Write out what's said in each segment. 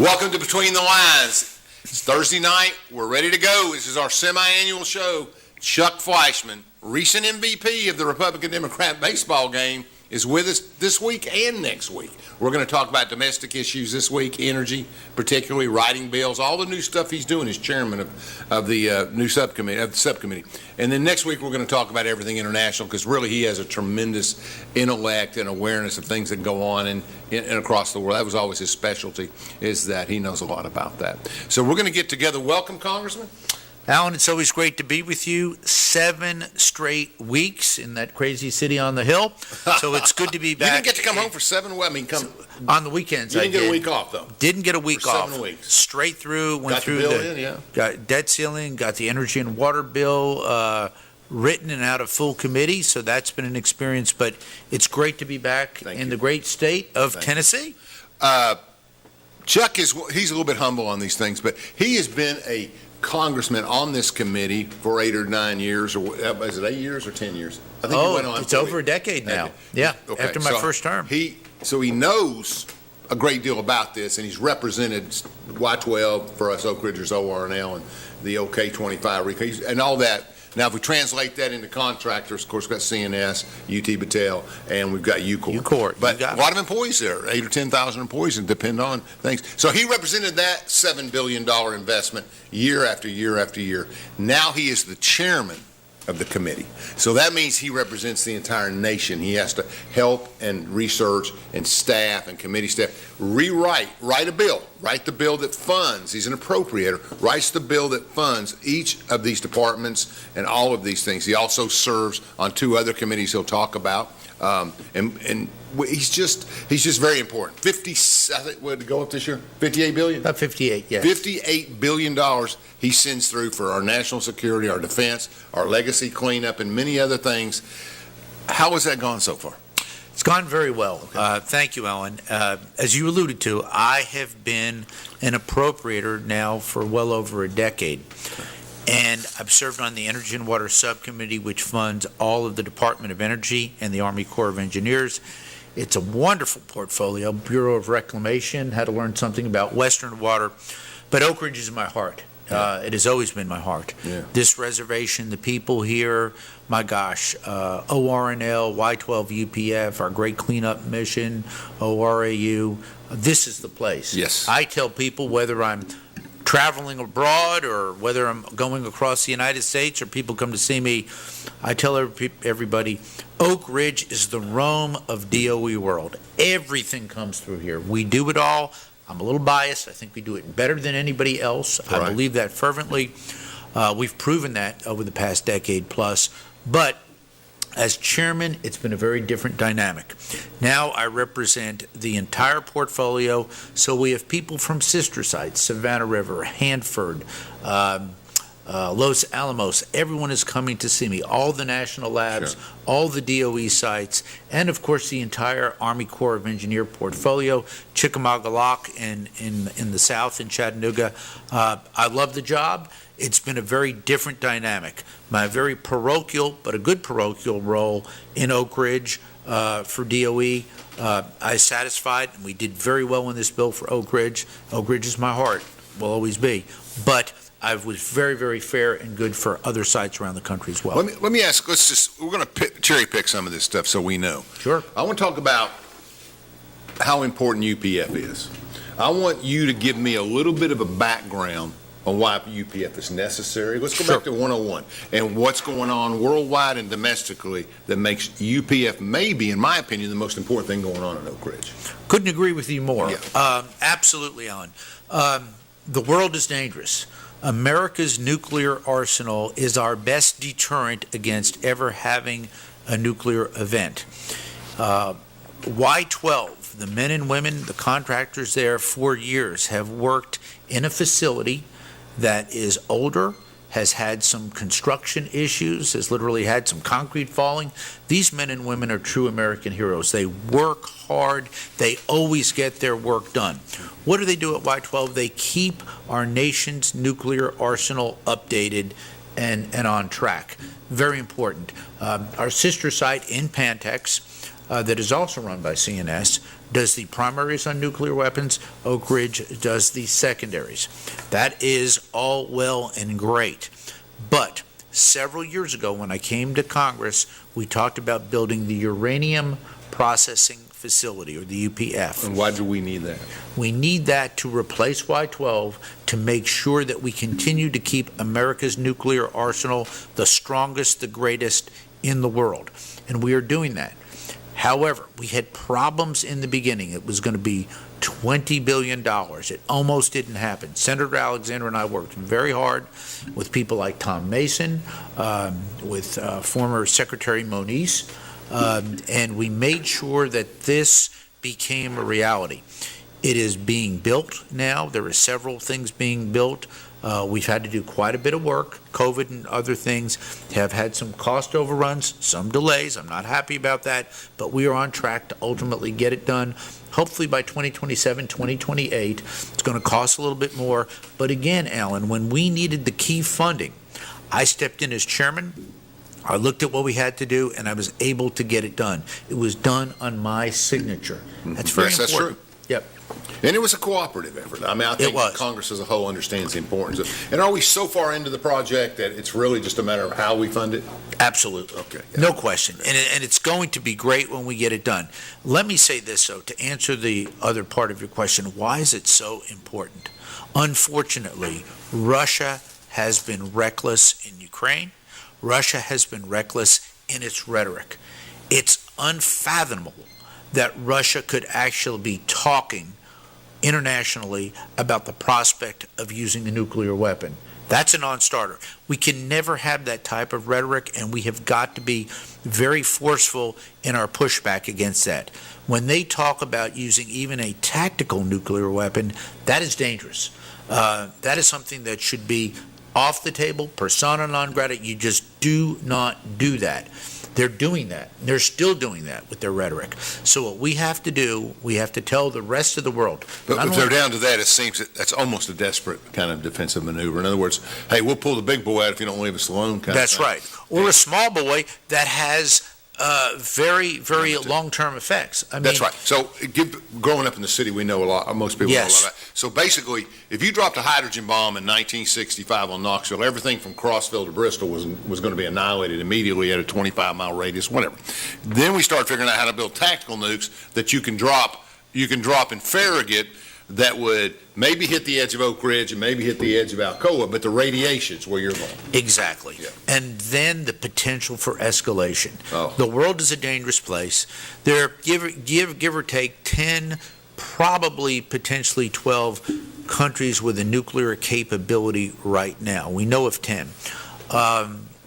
Welcome to Between the Lines. It's Thursday night. We're ready to go. This is our semi-annual show. Chuck Fleischmann, recent MVP of the Republican-Democrat baseball game, is with us this week and next week. We're going to talk about domestic issues this week, energy, particularly writing bills, all the new stuff he's doing as chairman of the new subcommittee. And then next week we're going to talk about everything international, because really he has a tremendous intellect and awareness of things that go on and across the world. That was always his specialty, is that he knows a lot about that. So we're going to get together. Welcome, Congressman. Alan, it's always great to be with you. 7 straight weeks in that crazy city on the hill. So it's good to be back. You didn't get to come home for 7 weeks? On the weekends, you didn't get a week off, though? Didn't get a week off. 7 weeks. Straight through, got debt ceiling, got the energy and water bill written and out of full committee. So that's been an experience. But it's great to be back the great state of Tennessee. Chuck, he's a little bit humble on these things, but he has been a congressman on this committee for 8 or 9 years, or is it 8 years or 10 years? I think he went on it's over a decade now. Yeah, okay. After my first term. He knows a great deal about this, and he's represented Y12 for us Oak Ridgers, ORNL, and the OK25 and all that. Now, if we translate that into contractors, of course, we've got CNS, UT Battelle, and we've got UCOR. But a lot of employees there, 8 or 10,000 employees, and depend on things. So he represented that $7 billion investment year after year after year. Now he is the chairman of the committee. So that means he represents the entire nation. He has to help and research and staff and committee staff write the bill that funds. He's an appropriator, writes the bill that funds each of these departments and all of these things. He also serves on 2 other committees he'll talk about. And he's just very important. 50, I think, would it go up this year? 58 billion? About 58, yes. $58 billion he sends through for our national security, our defense, our legacy cleanup, and many other things. How has that gone so far? It's gone very well. Okay. Thank you, Alan. As you alluded to, I have been an appropriator now for well over a decade. And I've served on the Energy and Water Subcommittee, which funds all of the Department of Energy and the Army Corps of Engineers. It's a wonderful portfolio. Bureau of Reclamation, had to learn something about Western water. But Oak Ridge is in my heart. It has always been my heart. Yeah. This reservation, the people here, my gosh, ORNL, Y12 UPF, our great cleanup mission, ORAU, this is the place. Yes. I tell people, whether I'm traveling abroad or whether I'm going across the United States or people come to see me, I tell everybody, Oak Ridge is the Rome of DOE world. Everything comes through here. We do it all. I'm a little biased. I think we do it better than anybody else. Right. I believe that fervently. We've proven that over the past decade plus. But as chairman, it's been a very different dynamic. Now I represent the entire portfolio, so we have people from sister sites, Savannah River, Hanford, Los Alamos. Everyone is coming to see me. All the national labs, sure. All the DOE sites, and of course the entire Army Corps of Engineer portfolio, Chickamauga Lock in the south in Chattanooga. I love the job. It's been a very different dynamic. My very parochial, but a good parochial role in Oak Ridge for DOE. I was satisfied, and we did very well in this bill for Oak Ridge. Oak Ridge is my heart, will always be. But I was very, very fair and good for other sites around the country as well. Let me ask, we're going to cherry pick some of this stuff so we know. Sure. I want to talk about how important UPF is. I want you to give me a little bit of a background on why UPF is necessary. Let's go back to 101 and what's going on worldwide and domestically that makes UPF, maybe, in my opinion, the most important thing going on in Oak Ridge. Couldn't agree with you more. Yeah. Absolutely, Alan. The world is dangerous. America's nuclear arsenal is our best deterrent against ever having a nuclear event. Y12, the men and women, the contractors there for years have worked in a facility that is older, has had some construction issues, has literally had some concrete falling. These men and women are true American heroes. They work hard. They always get their work done. What do they do at Y12? They keep our nation's nuclear arsenal updated and on track. Very important. Our sister site in Pantex, that is also run by CNS, does the primaries on nuclear weapons. Oak Ridge does the secondaries. That is all well and great. But several years ago, when I came to Congress, we talked about building the uranium processing facility, or the UPF. And why do we need that? We need that to replace Y-12, to make sure that we continue to keep America's nuclear arsenal the strongest, the greatest in the world. And we are doing that. However, we had problems in the beginning. It was going to be $20 billion. It almost didn't happen. Senator Alexander and I worked very hard with people like Tom Mason, with former Secretary Moniz, and we made sure that this became a reality. It is being built now. There are several things being built. We've had to do quite a bit of work. COVID and other things have had some cost overruns, some delays. I'm not happy about that, but we are on track to ultimately get it done. Hopefully by 2027, 2028. It's going to cost a little bit more. But again, Alan, when we needed the key funding, I stepped in as chairman. I looked at what we had to do, and I was able to get it done. It was done on my signature. That's very important. That's true. Yep. And it was a cooperative effort. I mean, I think Congress as a whole understands the importance of. And are we so far into the project that it's really just a matter of how we fund it? Absolutely. Okay. Yeah. No question. And it's going to be great when we get it done. Let me say this, though, to answer the other part of your question. Why is it so important? Unfortunately, Russia has been reckless in Ukraine. Russia has been reckless in its rhetoric. It's unfathomable that Russia could actually be talking internationally about the prospect of using a nuclear weapon. That's a non-starter. We can never have that type of rhetoric, and we have got to be very forceful in our pushback against that. When they talk about using even a tactical nuclear weapon, that is dangerous. That is something that should be off the table, persona non grata. You just do not do that. They're doing that. They're still doing that with their rhetoric. So what we have to do, we have to tell the rest of the world. But if they're down to that, it seems that's almost a desperate kind of defensive maneuver. In other words, hey, we'll pull the big boy out if you don't leave us alone. That's right. Or a small boy that has very, very long-term effects. I mean, that's right. So growing up in the city, we know a lot. Most people know a lot about it. So basically, if you dropped a hydrogen bomb in 1965 on Knoxville, everything from Crossville to Bristol was going to be annihilated immediately at a 25-mile radius, whatever. Then we started figuring out how to build tactical nukes that you can drop in Farragut that would maybe hit the edge of Oak Ridge and maybe hit the edge of Alcoa, but the radiation's where you're going. Exactly. Yeah. And then the potential for escalation. Oh. The world is a dangerous place. There are, give or take, 10, probably potentially 12 countries with a nuclear capability right now. We know of 10.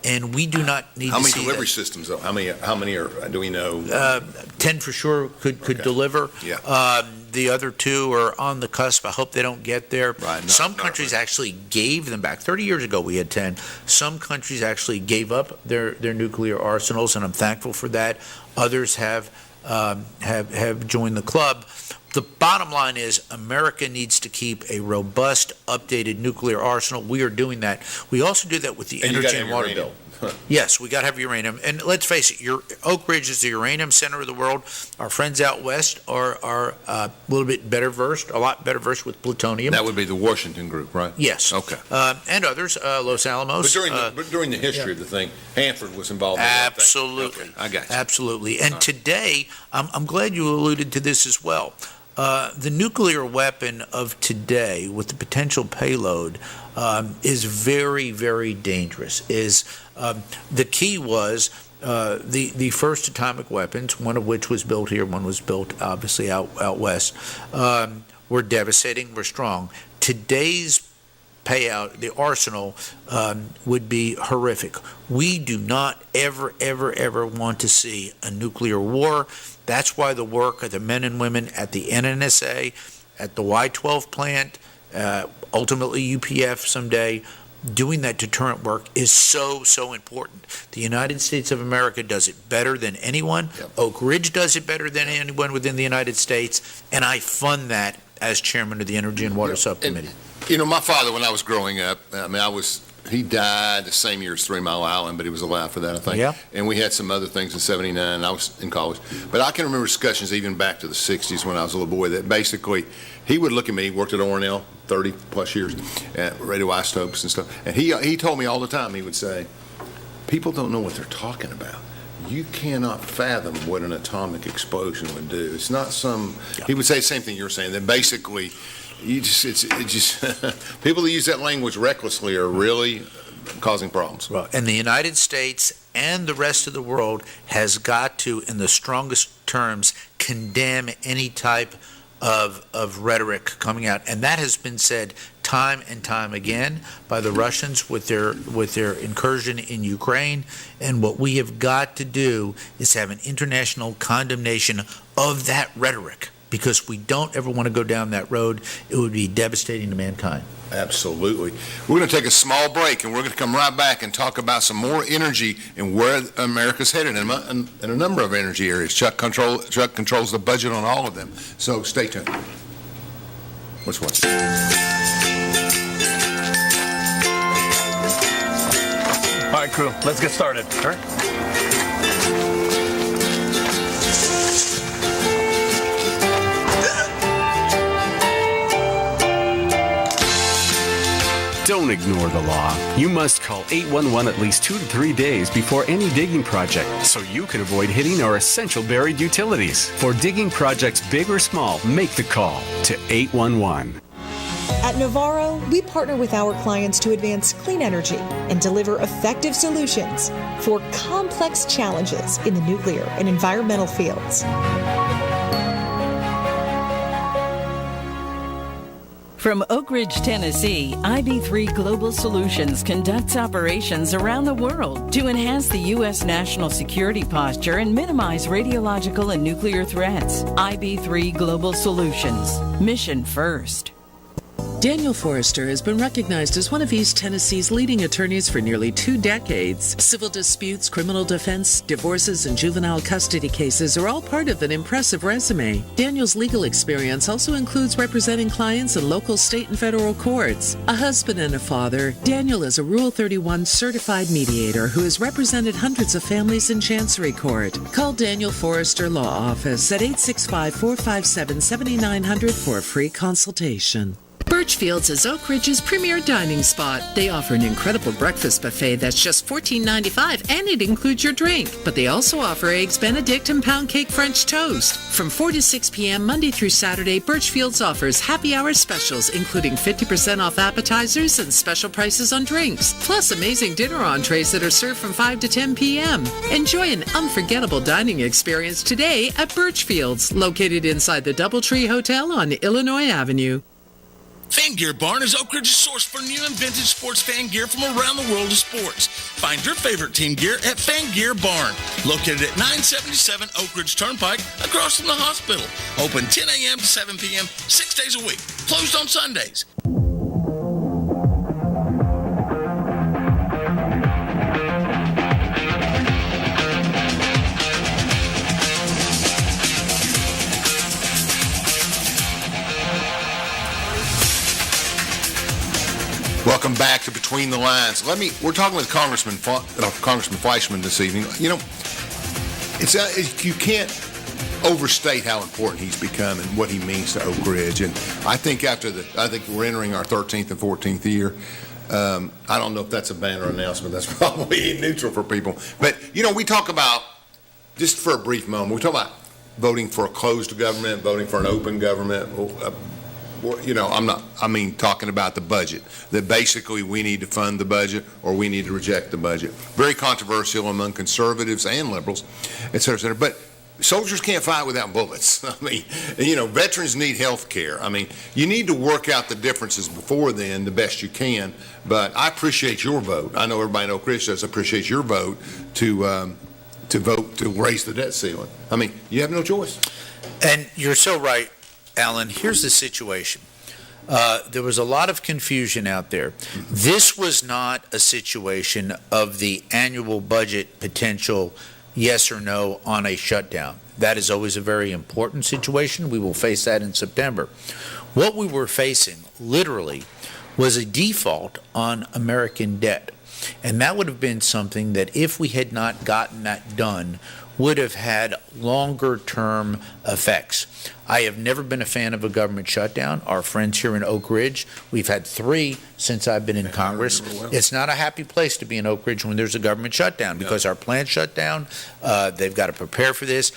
And we do not need how to many see delivery that. Systems, though? How many do we know? 10 for sure could deliver. Yeah. The other 2 are on the cusp. I hope they don't get there. Right. Some countries actually gave them back. 30 years ago, we had 10. Some countries actually gave up their nuclear arsenals, and I'm thankful for that. Others have joined the club. The bottom line is America needs to keep a robust, updated nuclear arsenal. We are doing that. We also do that with the energy and water bill. Yes, we got to have uranium. And let's face it, Oak Ridge is the uranium center of the world. Our friends out west are a little bit better versed, a lot better versed with plutonium. That would be the Washington group, right? Yes. Okay. And others, Los Alamos. But during the history of the thing, Hanford was involved in that. Absolutely. Okay, I got you. Absolutely. And today, I'm glad you alluded to this as well. The nuclear weapon of today, with the potential payload, is very, very dangerous. The key was the first atomic weapons, one of which was built here, one was built obviously out west, were devastating, were strong. Today's payout, the arsenal, would be horrific. We do not ever, ever, ever want to see a nuclear war. That's why the work of the men and women at the NNSA, at the Y-12 plant, ultimately UPF someday, doing that deterrent work is so, so important. The United States of America does it better than anyone. Yep. Oak Ridge does it better than anyone within the United States, and I fund that as chairman of the Energy and Water Subcommittee. And, my father, when I was growing up, I mean, I was He died the same year as 3 Mile Island, but he was alive for that, I think. Yeah. And we had some other things in '79. I was in college. But I can remember discussions even back to the '60s when I was a little boy that basically he would look at me. He worked at O&L 30-plus years at radioisotopes and stuff. And he told me all the time, he would say, people don't know what they're talking about. You cannot fathom what an atomic explosion would do. It's not some. Yeah. He would say the same thing you're saying. That basically, it just people that use that language recklessly are really causing problems. Well, and the United States and the rest of the world has got to, in the strongest terms, condemn any type of rhetoric coming out, and that has been said time and time again by the Russians with their incursion in Ukraine. And what we have got to do is have an international condemnation of that rhetoric, because we don't ever want to go down that road. It would be devastating to mankind. Absolutely. We're going to take a small break, and we're going to come right back and talk about some more energy and where America's headed in a number of energy areas. Chuck controls the budget on all of them. So stay tuned. Let's watch. All right, crew, let's get started. All right. Don't ignore the law. You must call 811 at least 2 to 3 days before any digging project so you can avoid hitting our essential buried utilities. For digging projects big or small, make the call to 811. At Navarro, we partner with our clients to advance clean energy and deliver effective solutions for complex challenges in the nuclear and environmental fields. From Oak Ridge, Tennessee, IB3 Global Solutions conducts operations around the world to enhance the U.S. national security posture and minimize radiological and nuclear threats. IB3 Global Solutions. Mission first. Daniel Forrester has been recognized as one of East Tennessee's leading attorneys for nearly 2 decades. Civil disputes, criminal defense, divorces, and juvenile custody cases are all part of an impressive resume. Daniel's legal experience also includes representing clients in local, state, and federal courts. A husband and a father, Daniel is a Rule 31 certified mediator who has represented hundreds of families in Chancery Court. Call Daniel Forrester Law Office at 865-457-7900 for a free consultation. Birchfield's is Oak Ridge's premier dining spot. They offer an incredible breakfast buffet that's just $14.95, and it includes your drink. But they also offer Eggs Benedict and pound cake French toast. From 4 to 6 p.m. Monday through Saturday, Birchfield's offers happy hour specials, including 50% off appetizers and special prices on drinks, plus amazing dinner entrees that are served from 5 to 10 p.m. Enjoy an unforgettable dining experience today at Birchfield's, located inside the Doubletree Hotel on Illinois Avenue. Fan Gear Barn is Oak Ridge's source for new and vintage sports fan gear from around the world of sports. Find your favorite team gear at Fan Gear Barn, located at 977 Oak Ridge Turnpike, across from the hospital. Open 10 a.m. to 7 p.m., 6 days a week. Closed on Sundays. Welcome back to Between the Lines. We're talking with Congressman Fleischmann this evening. You know, you can't overstate how important he's become and what he means to Oak Ridge. And I think we're entering our 13th and 14th year. I don't know if that's a banner announcement. That's probably neutral for people. But, you know, we talk about, just for a brief moment, we talk about voting for a closed government, voting for an open government. You know, talking about the budget, that basically we need to fund the budget or we need to reject the budget. Very controversial among conservatives and liberals, et cetera, et cetera. But soldiers can't fight without bullets. I mean, you know, veterans need health care. I mean, you need to work out the differences before then the best you can. But I appreciate your vote. I know everybody in Oak Ridge does appreciate your vote to vote to raise the debt ceiling. I mean, you have no choice. And you're so right, Alan. Here's the situation. There was a lot of confusion out there. This was not a situation of the annual budget potential yes or no on a shutdown. That is always a very important situation. We will face that in September. What we were facing, literally, was a default on American debt. And that would have been something that, if we had not gotten that done, would have had longer-term effects. I have never been a fan of a government shutdown. Our friends here in Oak Ridge, we've had 3 since I've been in Congress. It's not a happy place to be in Oak Ridge when there's a government shutdown, because our plants shut down. They've got to prepare for this.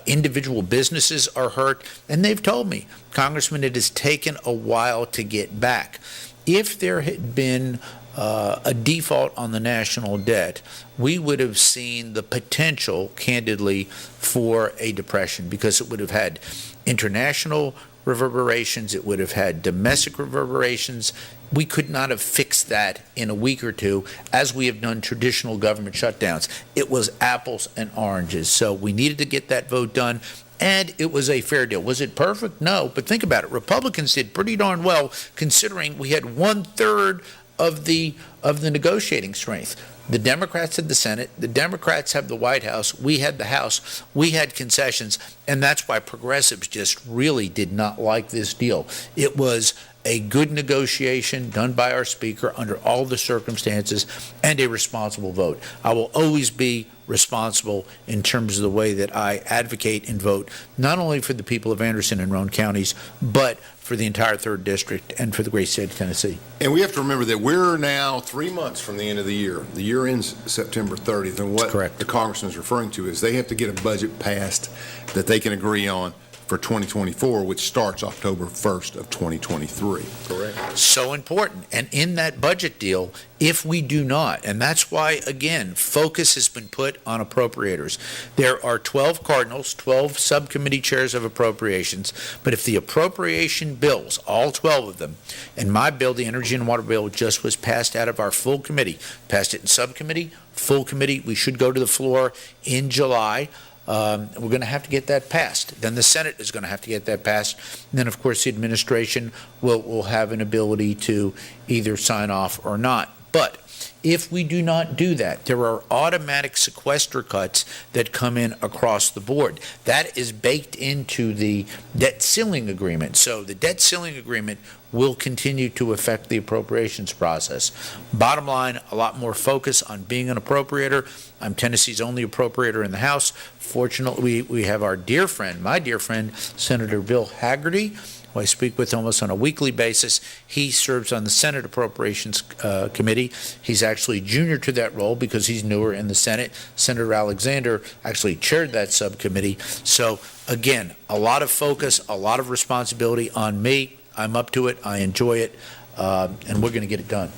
Individual businesses are hurt. And they've told me, Congressman, it has taken a while to get back. If there had been a default on the national debt, we would have seen the potential, candidly, for a depression, because it would have had international reverberations, it would have had domestic reverberations. We could not have fixed that in a week or two, as we have done traditional government shutdowns. It was apples and oranges. So we needed to get that vote done, and it was a fair deal. Was it perfect? No, but think about it. Republicans did pretty darn well, considering we had 1/3 of the negotiating strength. The Democrats had the Senate, the Democrats have the White House, we had the House, we had concessions, and that's why progressives just really did not like this deal. It was a good negotiation done by our Speaker under all the circumstances, and a responsible vote. I will always be responsible in terms of the way that I advocate and vote, not only for the people of Anderson and Roane counties, but for the entire 3rd District and for the great state of Tennessee. And we have to remember that we're now 3 months from the end of the year. The year ends September 30th, and what the congressman is referring to is they have to get a budget passed that they can agree on for 2024, which starts October 1st of 2023. Correct. So important. And in that budget deal, if we do not, and that's why, again, focus has been put on appropriators. There are 12 cardinals, 12 subcommittee chairs of appropriations, but if the appropriation bills, all 12 of them, and my bill, the Energy and Water bill, just was passed out of our full committee, passed it in subcommittee, full committee, we should go to the floor in July. We're going to have to get that passed. Then the Senate is going to have to get that passed. And then, of course, the administration will have an ability to either sign off or not. But if we do not do that, there are automatic sequester cuts that come in across the board. That is baked into the debt ceiling agreement. So the debt ceiling agreement will continue to affect the appropriations process. Bottom line, a lot more focus on being an appropriator. I'm Tennessee's only appropriator in the House. Fortunately, we have our dear friend, my dear friend, Senator Bill Hagerty, who I speak with almost on a weekly basis. He serves on the Senate Appropriations Committee. He's actually junior to that role because he's newer in the Senate. Senator Alexander actually chaired that subcommittee. So, again, a lot of focus, a lot of responsibility on me. I'm up to it. I enjoy it, and we're going to get it done.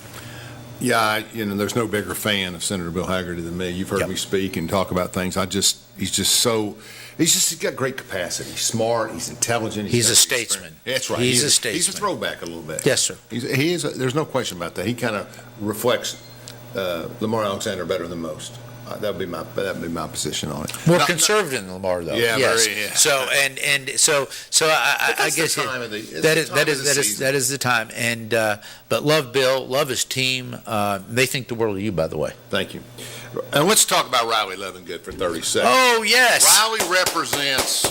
Yeah, there's no bigger fan of Senator Bill Hagerty than me. You've heard me speak and talk about things. He's got great capacity. He's smart. He's intelligent. He's a statesman. That's right. He's a statesman. He's a throwback a little bit. Yes, sir. He is. There's no question about that. He kind of reflects Lamar Alexander better than most. That would be my position on it. More conservative than Lamar, though. Yeah, yes. very. Yeah. So I guess that is the time. And but love Bill, love his team. They think the world of you, by the way. Thank you. And let's talk about Riley Levingood for 30 seconds. Oh yes. Riley represents.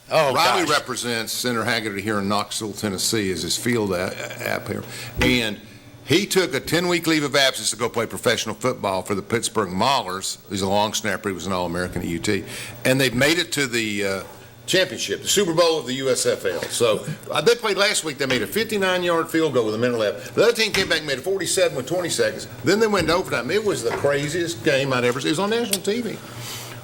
Represents Senator Hagerty here in Knoxville, Tennessee, as his field app here, and he took a 10-week leave of absence to go play professional football for the Pittsburgh Maulers. He's a long snapper. He was an All-American at UT. And they've made it to the championship, the Super Bowl of the USFL. So they played last week. They made a 59-yard field goal with a minute left. The other team came back and made a 47 with 20 seconds. Then they went to overtime. It was the craziest game I'd ever seen. It was on national TV.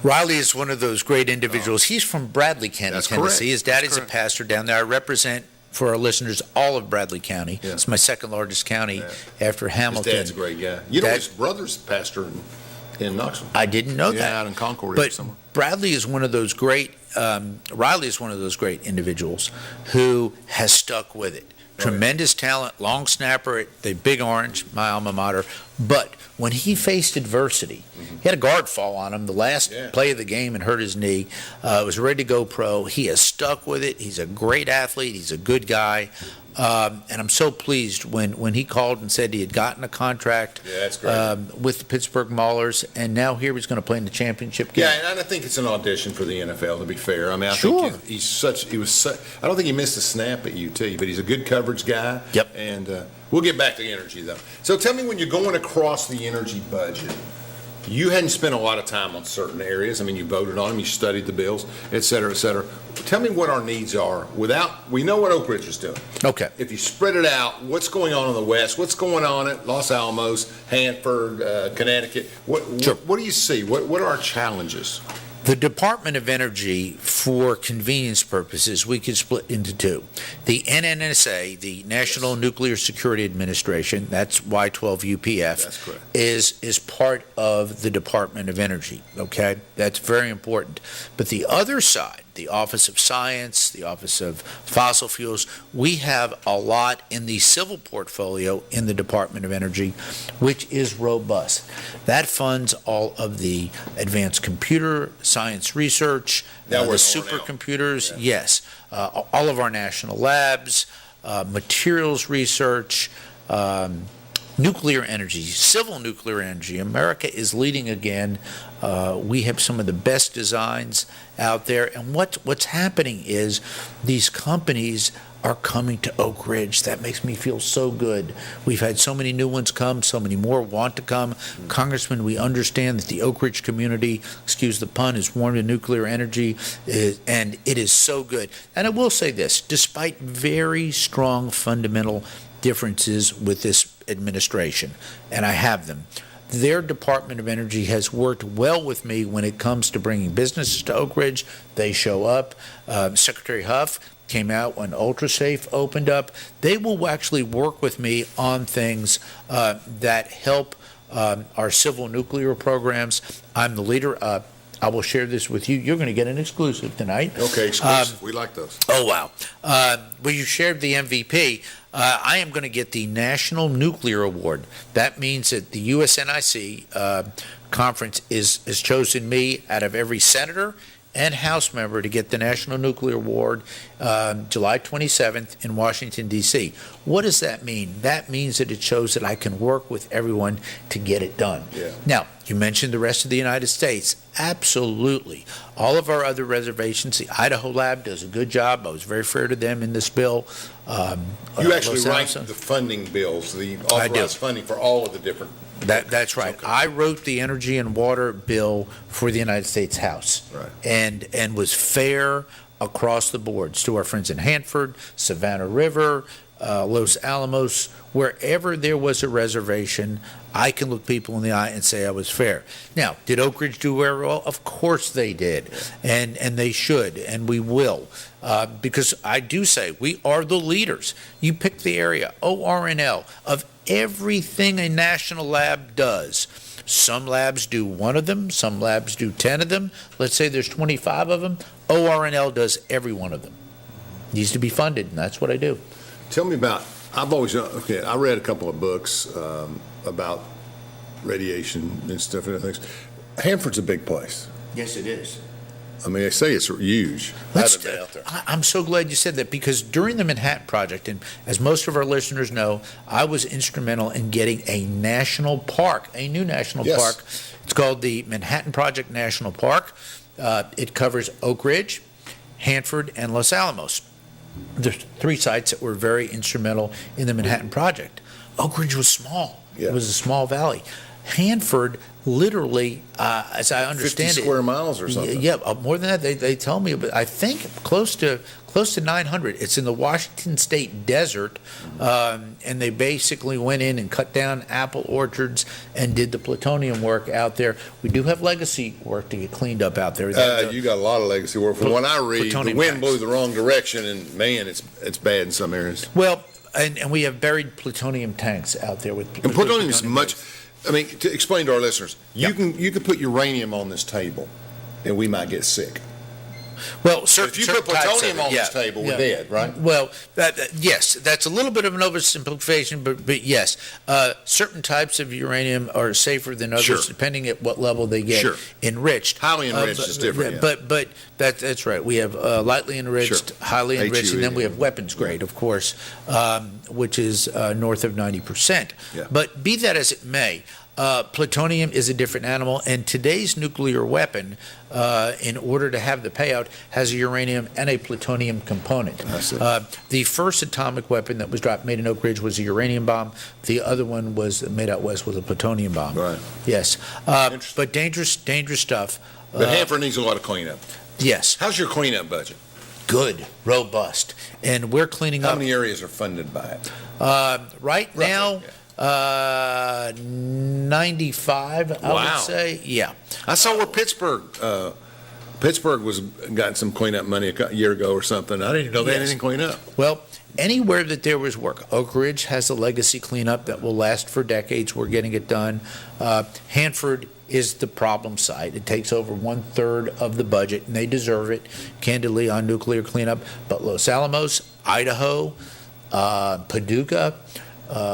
Riley is one of those great individuals. He's from Bradley County, Tennessee. Correct. His daddy's a pastor down there. I represent, for our listeners, all of Bradley County. Yeah. It's my second largest county after Hamilton. His dad's a great guy. His brother's pastor in Knoxville. I didn't know that. Out in Concord but somewhere. Bradley is one of those great, Riley is one of those great individuals who has stuck with it. Tremendous talent, long snapper at the Big Orange, my alma mater. But when he faced adversity, he had a guard fall on him the last play of the game and hurt his knee. Was ready to go pro. He has stuck with it. He's a great athlete. He's a good guy. And I'm so pleased when he called and said he had gotten a contract that's great. with the Pittsburgh Maulers, and now here he's going to play in the championship game. Yeah, and I think it's an audition for the NFL, to be fair. I mean, I Sure. think I don't think he missed a snap at UT, but he's a good coverage guy. Yep. And we'll get back to energy, though. So tell me, when you're going across the energy budget, you hadn't spent a lot of time on certain areas. I mean, you voted on them, you studied the bills, et cetera, et cetera. Tell me what our needs are we know what Oak Ridge is doing. Okay. If you spread it out, what's going on in the West? What's going on at Los Alamos, Hanford, Connecticut? Sure. What do you see? What are our challenges? The Department of Energy, for convenience purposes, we could split into two. The NNSA, the National Nuclear Security Administration, that's Y12 UPF, That's correct. is part of the Department of Energy, okay? That's very important. But the other side, the Office of Science, the Office of Fossil Fuels, we have a lot in the civil portfolio in the Department of Energy, which is robust. That funds all of the advanced computer science research, Now the we're supercomputers, yes, all of our national labs, materials research, nuclear energy, civil nuclear energy. America is leading again. We have some of the best designs out there. And what's happening is these companies are coming to Oak Ridge. That makes me feel so good. We've had so many new ones come, so many more want to come. Congressman, we understand that the Oak Ridge community, excuse the pun, is warm to nuclear energy, and it is so good. And I will say this, despite very strong fundamental differences with this administration, and I have them, their Department of Energy has worked well with me when it comes to bringing businesses to Oak Ridge. They show up. Secretary Huff came out when UltraSafe opened up. They will actually work with me on things that help our civil nuclear programs. I'm the leader. I will share this with you. You're going to get an exclusive tonight. Okay, exclusive. We like those. Oh, wow. Well, you shared the MVP. I am going to get the National Nuclear Award. That means that the USNIC conference has chosen me out of every senator and House member to get the National Nuclear Award July 27th in Washington, D.C. What does that mean? That means that it shows that I can work with everyone to get it done. Yeah. Now, you mentioned the rest of the United States. Absolutely. All of our other reservations, the Idaho Lab does a good job. I was very fair to them in this bill. You actually write the funding bills, the authorized funding for all of the different. That's right. Okay. I wrote the energy and water bill for the United States House, Right. and was fair across the boards to our friends in Hanford, Savannah River, Los Alamos, wherever there was a reservation. I can look people in the eye and say I was fair. Now, did Oak Ridge do very well? Of course they did, and they should, and we will, because I do say we are the leaders. You pick the area, ORNL, of everything a national lab does. Some labs do one of them, some labs do 10 of them. Let's say there's 25 of them. ORNL does every one of them. Needs to be funded, and that's what I do. Tell me about, I read a couple of books about radiation and stuff and things. Hanford's a big place. Yes, it is. I mean, they say it's huge. I haven't been out there. I'm so glad you said that, because during the Manhattan Project, and as most of our listeners know, I was instrumental in getting a national park, a new national park. It's called the Manhattan Project National Park. It covers Oak Ridge, Hanford, and Los Alamos. There's 3 sites that were very instrumental in the Manhattan Project. Oak Ridge was small. Yeah. It was a small valley. Hanford, literally, as I understand 50 it, square miles or something. Yeah, more than that. They tell me, but I think close to 900. It's in the Washington State desert, and they basically went in and cut down apple orchards and did the plutonium work out there. We do have legacy work to get cleaned up out there. You got a lot of legacy work. From what I read, the plutonium wind tanks. blew the wrong direction, and man, it's bad in some areas. Well, and we have buried plutonium tanks out there with. And plutonium is plutonium much. tanks. I mean, to explain to our listeners, you can put uranium on this table, and we might get sick. Well, If you put plutonium on this table, we're dead, right? Well, yes, that's a little bit of an oversimplification, but yes, certain types of uranium are safer than others, Sure. depending at what level they get Sure. enriched. Highly enriched is different. Yeah. But that's right. We have lightly enriched, Sure. highly enriched, HUE, and then we yeah. have weapons grade, of course, which is north of 90%. Yeah. But be that as it may, plutonium is a different animal, and today's nuclear weapon, in order to have the payout, has a uranium and a plutonium component. I see. The first atomic weapon that was dropped, made in Oak Ridge, was a uranium bomb. The other one was made out west, was a plutonium bomb. Right. Yes, Interesting. but dangerous stuff. But Hanford needs a lot of cleanup. Yes, How's your cleanup budget? good, robust, and we're cleaning How up. many areas are funded by it? Right Roughly, now, 95, I Wow. would say. Yeah. I saw where Pittsburgh was got some cleanup money a year ago or something. I didn't even know they had Yes. anything clean up. Well, anywhere that there was work, Oak Ridge has a legacy cleanup that will last for decades. We're getting it done. Hanford is the problem site. It takes over 1/3 of the budget, and they deserve it, candidly, on nuclear cleanup. But Los Alamos, Idaho, Paducah,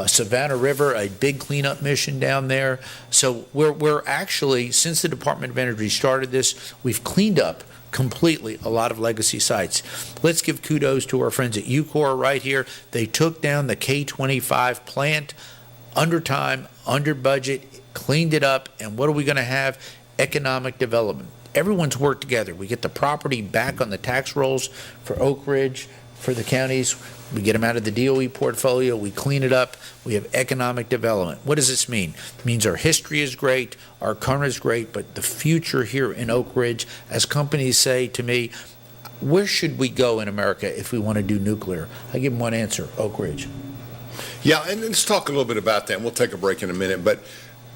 Savannah River, a big cleanup mission down there. So we're actually, since the Department of Energy started this, we've cleaned up completely a lot of legacy sites. Let's give kudos to our friends at UCOR right here. They took down the K-25 plant under time, under budget, cleaned it up, and what are we going to have? Economic development. Everyone's worked together. We get the property back on the tax rolls for Oak Ridge, for the counties. We get them out of the DOE portfolio. We clean it up. We have economic development. What does this mean? It means our history is great, our current is great, but the future here in Oak Ridge, as companies say to me, where should we go in America if we want to do nuclear? I give them one answer: Oak Ridge. Yeah, and let's talk a little bit about that, and we'll take a break in a minute. But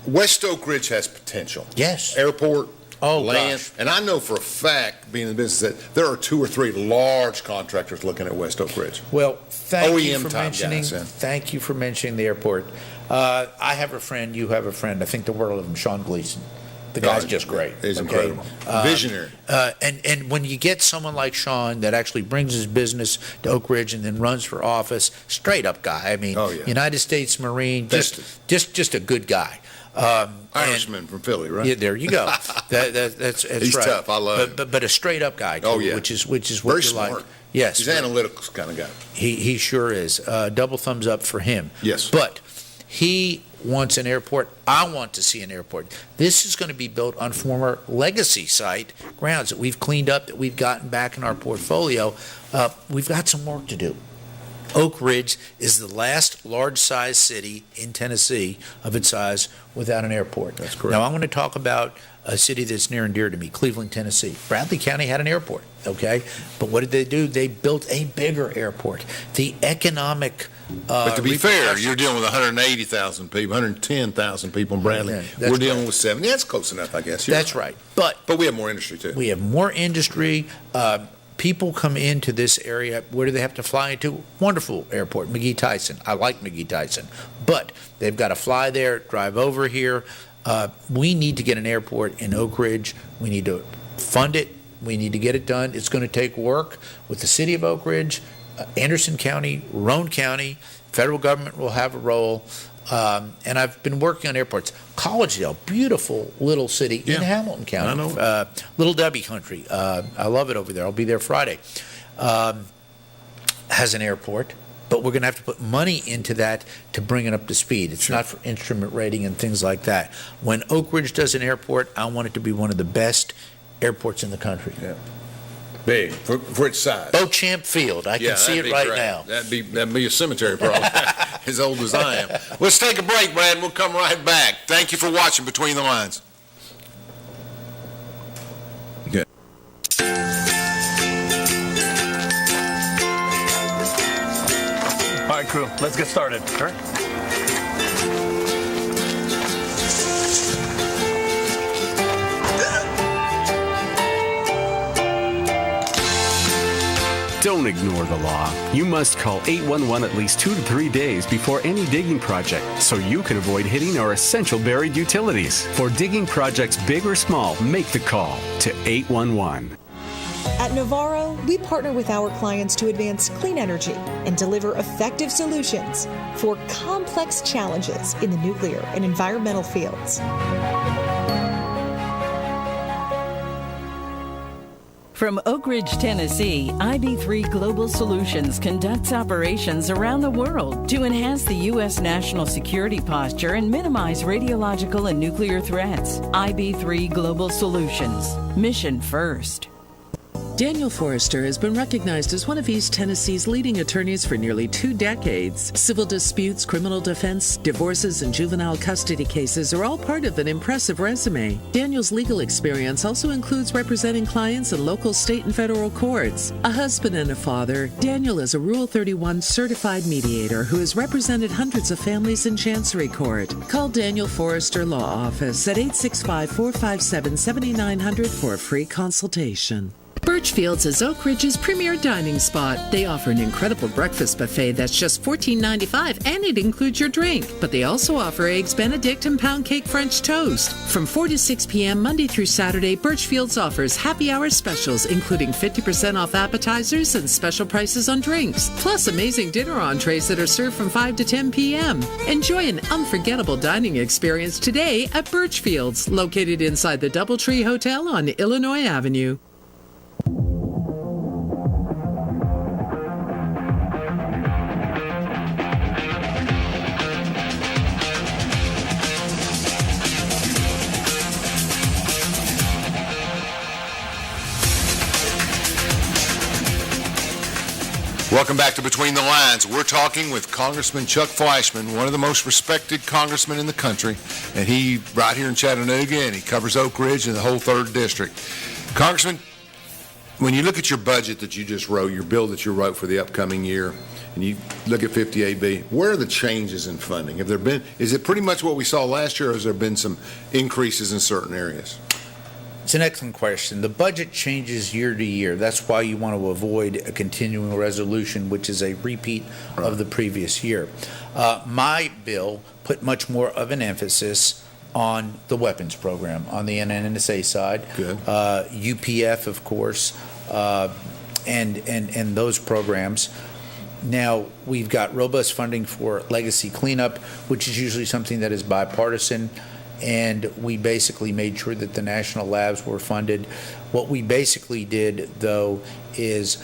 West Oak Ridge has potential. Yes. Airport, land. Gosh. And I know for a fact, being in the business, that there are 2 or 3 large contractors looking at West Oak Ridge. Well, thank you OEM for type mentioning. guys, yeah. Thank you for mentioning the airport. I have a friend. You have a friend. I think the world of him, Sean Gleason. The guy's just great. He's okay? incredible. Visionary. And when you get someone like Sean that actually brings his business to Oak Ridge and then runs for office, straight up guy. I mean, Oh, yeah. United States Marine, just a good guy. Irishman from Philly, right? Yeah, there you go. That's He's right. tough. I love him. But a straight up guy too, Oh, yeah. which is what Very you smart. like. Yes, He's an analytical kind of guy. he sure is. Double thumbs up for him. Yes. But he wants an airport. I want to see an airport. This is going to be built on former legacy site grounds that we've cleaned up, that we've gotten back in our portfolio. We've got some work to do. Oak Ridge is the last large-sized city in Tennessee of its size without an airport. That's correct. Now, I'm going to talk about a city that's near and dear to me, Cleveland, Tennessee. Bradley County had an airport, okay? But what did they do? They built a bigger airport. The economic But to be fair, repercussions- you're dealing with 180,000 people, 110,000 people in Bradley. Yeah, that's We're dealing right. with 70. That's close enough, I guess. You're That's right. But But we have more industry, too. we have more industry. People come into this area. Where do they have to fly into? Wonderful airport, McGee Tyson. I like McGee Tyson. But they've got to fly there, drive over here. We need to get an airport in Oak Ridge. We need to fund it. We need to get it done. It's going to take work with the city of Oak Ridge, Anderson County, Roane County. Federal government will have a role. And I've been working on airports. Collegedale, beautiful little city in Hamilton County. I know. Little Debbie country. I love it over there. I'll be there Friday. Has an airport, but we're going to have to put money into that to bring it up to speed. It's not for instrument rating and things like that. When Oak Ridge does an airport, I want it to be one of the best airports in the country. Yeah. Big, for its size. Beauchamp Field. I can see that'd it be right great. now. That'd be a cemetery probably, as old as I am. Let's take a break, Brad, and we'll come right back. Thank you for watching Between the Lines. Okay. All right, crew, let's get started. All right. Don't ignore the law. You must call 811 at least 2 to 3 days before any digging project so you can avoid hitting our essential buried utilities. For digging projects big or small, make the call to 811. At At Navarro, we partner with our clients to advance clean energy and deliver effective solutions for complex challenges in the nuclear and environmental fields. From Oak Ridge, Tennessee, IB3 Global Solutions conducts operations around the world to enhance the U.S. national security posture and minimize radiological and nuclear threats. IB3 Global Solutions. Mission first. Daniel Forrester has been recognized as one of East Tennessee's leading attorneys for nearly 2 decades. Civil disputes, criminal defense, divorces, and juvenile custody cases are all part of an impressive resume. Daniel's legal experience also includes representing clients in local, state, and federal courts. A husband and a father, Daniel is a Rule 31 certified mediator who has represented hundreds of families in Chancery Court. Call Daniel Forrester Law Office at 865-457-7900 for a free consultation. Birchfield's is Oak Ridge's premier dining spot. They offer an incredible breakfast buffet that's just $14.95 and it includes your drink. But they also offer Eggs Benedict and pound cake French toast. From 4 to 6 p.m. Monday through Saturday, Birchfield's offers happy hour specials including 50% off appetizers and special prices on drinks. Plus amazing dinner entrees that are served from 5 to 10 p.m. Enjoy an unforgettable dining experience today at Birchfield's, located inside the Doubletree Hotel on Illinois Avenue. Welcome back to Between the Lines. We're talking with Congressman Chuck Fleischmann, one of the most respected congressmen in the country, and he right here in Chattanooga, and he covers Oak Ridge and the whole 3rd District. Congressman, when you look at your budget that you just wrote, your bill that you wrote for the upcoming year, and you look at 58B, where are the changes in funding? Have there been? Is it pretty much what we saw last year, or has there been some increases in certain areas? It's an excellent question. The budget changes year to year. That's why you want to avoid a continuing resolution, which is a repeat of the previous year. My bill put much more of an emphasis on the weapons program, on the NNSA side. Good. UPF, of course, and those programs. Now, we've got robust funding for legacy cleanup, which is usually something that is bipartisan. And we basically made sure that the national labs were funded. What we basically did, though, is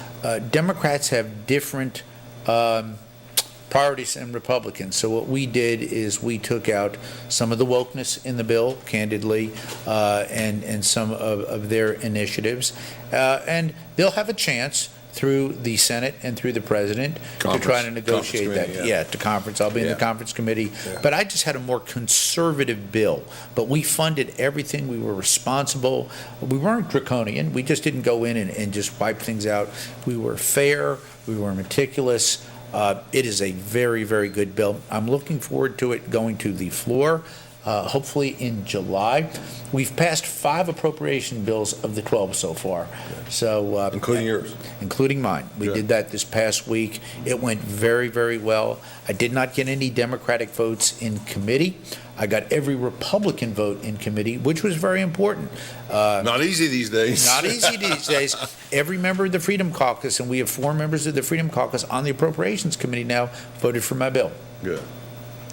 Democrats have different priorities than Republicans. So what we did is we took out some of the wokeness in the bill, candidly, and some of their initiatives. And they'll have a chance through the Senate and through the President to try to negotiate that. Yeah, to conference. I'll be in the conference committee. Yeah. But I just had a more conservative bill. But we funded everything. We were responsible. We weren't draconian. We just didn't go in and just wipe things out. We were fair. We were meticulous. It is a very, very good bill. I'm looking forward to it going to the floor. Hopefully in July. We've passed 5 appropriation bills of the 12 so far. So including yours? Including mine. We did that this past week. It went very, very well. I did not get any Democratic votes in committee. I got every Republican vote in committee, which was very important. Not easy these days. Not easy these days. Every member of the Freedom Caucus, and we have 4 members of the Freedom Caucus on the Appropriations Committee now, voted for my bill. Good.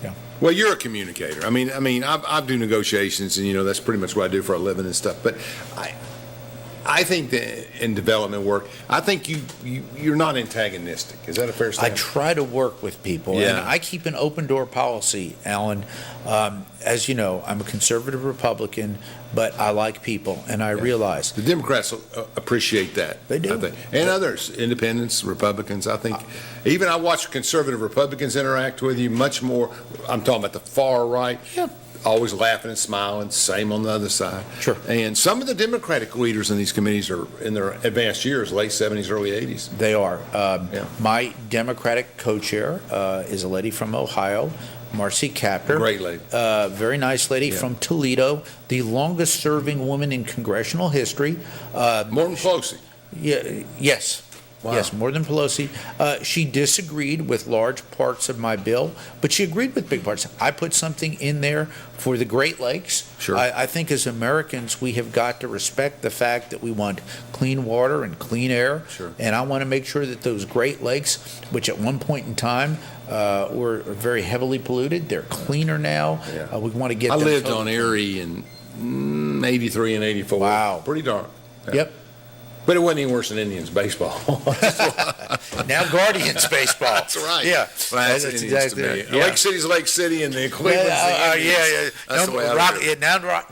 Yeah. Well, you're a communicator. I mean, I do negotiations, and that's pretty much what I do for a living and stuff. But I think that in development work, I think you're not antagonistic. Is that a fair statement? I try to work with people, and I keep an open door policy, Alan. As you know, I'm a conservative Republican, but I like people, and I realize the Democrats appreciate that. They do, I think. And others, independents, Republicans. I think even I watch conservative Republicans interact with you much more. I'm talking about the far right. Yeah. Always laughing and smiling, same on the other side. Sure. And some of the Democratic leaders in these committees are in their advanced years, late 70s, early 80s. They are. My Democratic co-chair is a lady from Ohio, Marcy Kapper. Great lady. Very nice lady from Toledo, the longest-serving woman in congressional history. Morton Closey. Yeah. Yes. Wow. Yes, more than Pelosi. She disagreed with large parts of my bill, but she agreed with big parts. I put something in there for the Great Lakes. Sure. I think as Americans, we have got to respect the fact that we want clean water and clean air. Sure. And I want to make sure that those Great Lakes, which at one point in time were very heavily polluted, they're cleaner now. Yeah. We want to get I them lived totally- on Erie in 83 and 84. Wow. Pretty dark. Yeah. Yep. But it wasn't any worse than Indians baseball. Now Guardians baseball. That's right. Yeah. Well, that's That's Indians exactly to me. right. Yeah. Lake City's Lake City and the Cleveland's the Indians. Yeah. That's No, the way I Rock- look at it.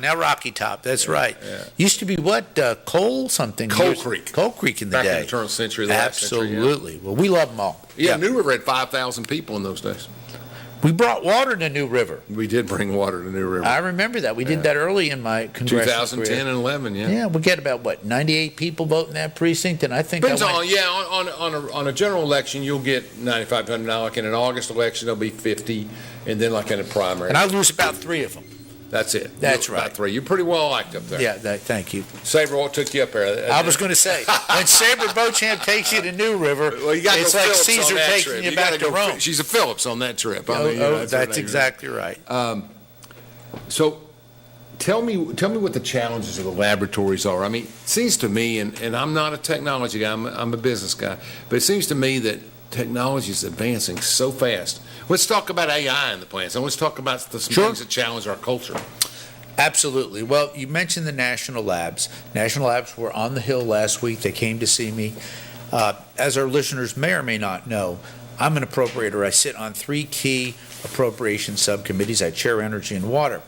now Rocky Top. That's right. yeah. Used to be what? Coal something. Coal Creek. Coal Creek in the Back day. in the turn of the century, the last century, yeah. Absolutely. Well, we love them all. Yeah, New River had 5,000 people in those days. We brought water to New River. We did bring water to New River. I remember that. We did that early in my congressional 2010 career. and 11, yeah. Yeah, we get about, 98 people voting that precinct, and I think Depends I went, on a general election, you'll get 95 to 100. Now, like in an August election, there'll be 50, and then like in a primary. and I lose about 3 of them. That's it. That's About right. 3. You're pretty well liked up there. Yeah, thank you. Sabre, what took you up there? I was going to say, when Sabre Beauchamp takes you to New River, Well, you got it's to like Phillips Caesar on that taking trip. you gotta back to go Rome. She's a Phillips on that trip. I mean, That's exactly right. So, tell me what the challenges of the laboratories are. I mean, it seems to me, and I'm not a technology guy, I'm a business guy, but it seems to me that technology is advancing so fast. Let's talk about AI in the plants, and let's talk about some Sure. things that challenge our culture. Absolutely. Well, you mentioned the national labs. National labs were on the Hill last week. They came to see me. As our listeners may or may not know, I'm an appropriator. I sit on 3 key appropriation subcommittees. I chair Energy and Water.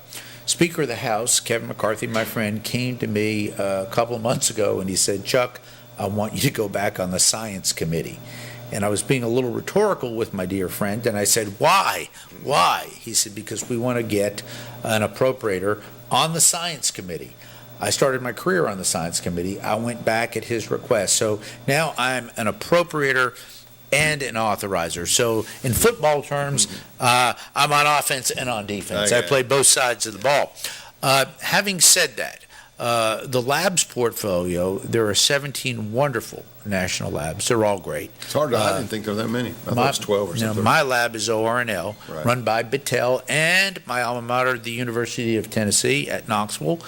Speaker of the House, Kevin McCarthy, my friend, came to me a couple of months ago and he said, Chuck, I want you to go back on the Science Committee. And I was being a little rhetorical with my dear friend, and I said, why? Why? He said, because we want to get an appropriator on the Science Committee. I started my career on the Science Committee. I went back at his request. So now I'm an appropriator and an authorizer. So in football terms, I'm on offense and on defense. I Okay. play both sides of the ball. Having said that, the labs portfolio, there are 17 wonderful national labs. They're all great. It's hard to, I didn't think there were that many. I thought it was 12 or Now, something. my lab is ORNL, Right. run by Battelle, and my alma mater, the University of Tennessee at Knoxville.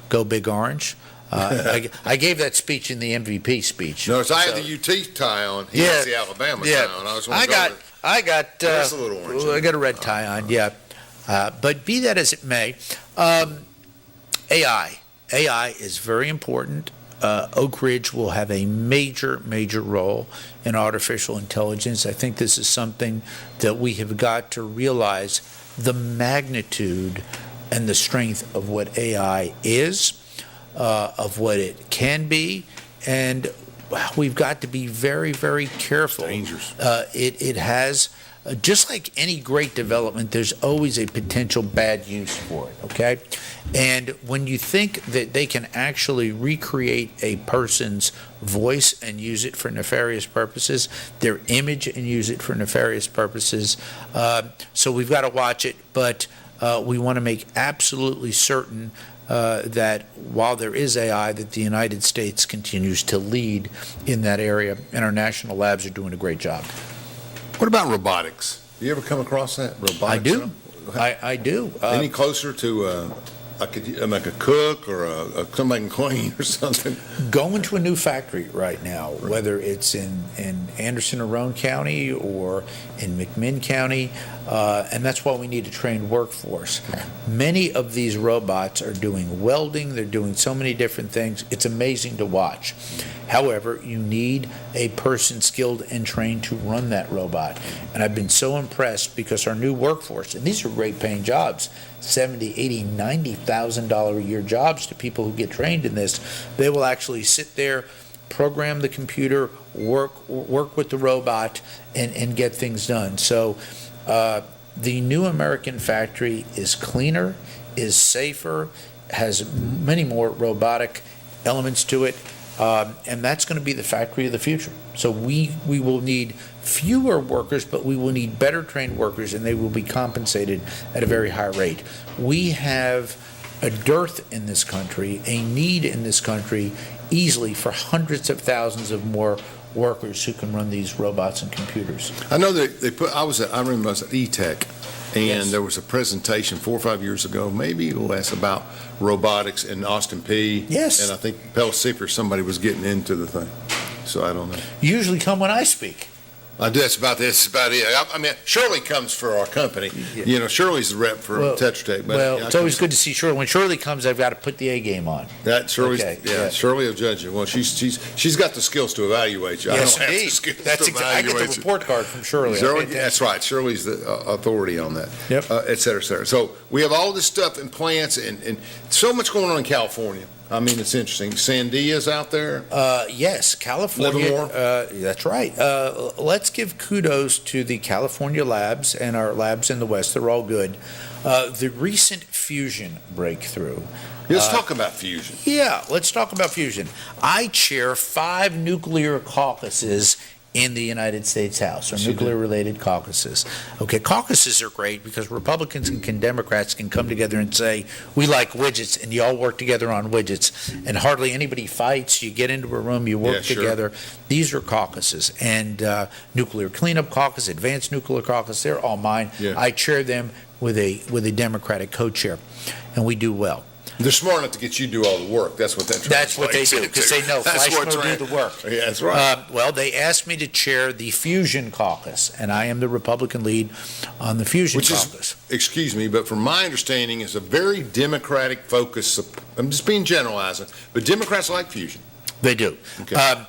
Go Big Orange. I gave that speech in the MVP speech. Notice I had So- the UT tie on. He has the Alabama tie on. I just want to That's a little orange. I got a red tie on, yeah. But be that as it may, AI is very important. Oak Ridge will have a major role in artificial intelligence. I think this is something that we have got to realize the magnitude and the strength of what AI is, of what it can be, and we've got to be very careful. Dangerous. It has, just like any great development, there's always a potential bad use for it, okay? And when you think that they can actually recreate a person's voice and use it for nefarious purposes, their image and use it for nefarious purposes, so we've got to watch it, but we want to make absolutely certain that while there is AI, that the United States continues to lead in that area, and our national labs are doing a great job. What about robotics? You ever come across that? Robotics? I do. I do. Any closer to like a cook or somebody can clean or something? Going to a new factory right now, whether it's in Anderson or Roane County or in McMinn County, and that's why we need a trained workforce. Many of these robots are doing welding, they're doing so many different things. It's amazing to watch. However, you need a person skilled and trained to run that robot. And I've been so impressed because our new workforce, and these are great paying jobs, $70,000, $80,000, $90,000 a year jobs to people who get trained in this. They will actually sit there, program the computer, work with the robot, and get things done. So the new American factory is cleaner, is safer, has many more robotic elements to it, and that's going to be the factory of the future. So we will need fewer workers, but we will need better trained workers, and they will be compensated at a very high rate. We have a dearth in this country, a need in this country easily for hundreds of thousands of more workers who can run these robots and computers. I know they put, I remember I was at E-Tech, and Yes. there was a presentation 4 or 5 years ago, maybe less, about robotics in Austin Peay. Yes. And I think Pell Seeker, somebody was getting into the thing. So I don't know. You usually come when I speak. That's about it. I mean, Shirley comes for our company. Yeah. You know, Shirley's the rep for Tetra Tech. But Well, yeah, it's always good to see Shirley. When Shirley comes, I've got to put the A game on. That Shirley's, Okay, yeah, yeah. Shirley will judge you. Well, she's got the skills to evaluate you. Yes, I don't have the indeed. skills That's to I get the evaluate you. report card from Shirley. Shirley, that's right. Shirley's the authority on that. Yep. Et cetera, et cetera. So we have all this stuff in plants and so much going on in California. I mean, it's interesting. Sandia's out there. Yes, California. Livermore? That's right. Let's give kudos to the California labs and our labs in the West. They're all good. The recent fusion breakthrough. Let's talk about fusion. Yeah, let's talk about fusion. I chair 5 nuclear caucuses in the United States House, or nuclear-related caucuses. Okay, caucuses are great because Republicans and Democrats can come together and say, we like widgets, and you all work together on widgets, and hardly anybody fights. You get into a room, you work together. These are caucuses, and Nuclear Cleanup Caucus, Advanced Nuclear Caucus, they're all mine. Yeah. I chair them with a Democratic co-chair, and we do well. They're smart enough to get you to do all the work. That's what that That's what they do, translates because they into. know That's Fleischmann what's will right. do the work. Yeah, that's right. Well, they asked me to chair the Fusion Caucus, and I am the Republican lead on the Fusion Which Caucus. is, excuse me, but from my understanding, is a very Democratic focus. I'm just being generalizing, but Democrats like fusion. They do. Okay.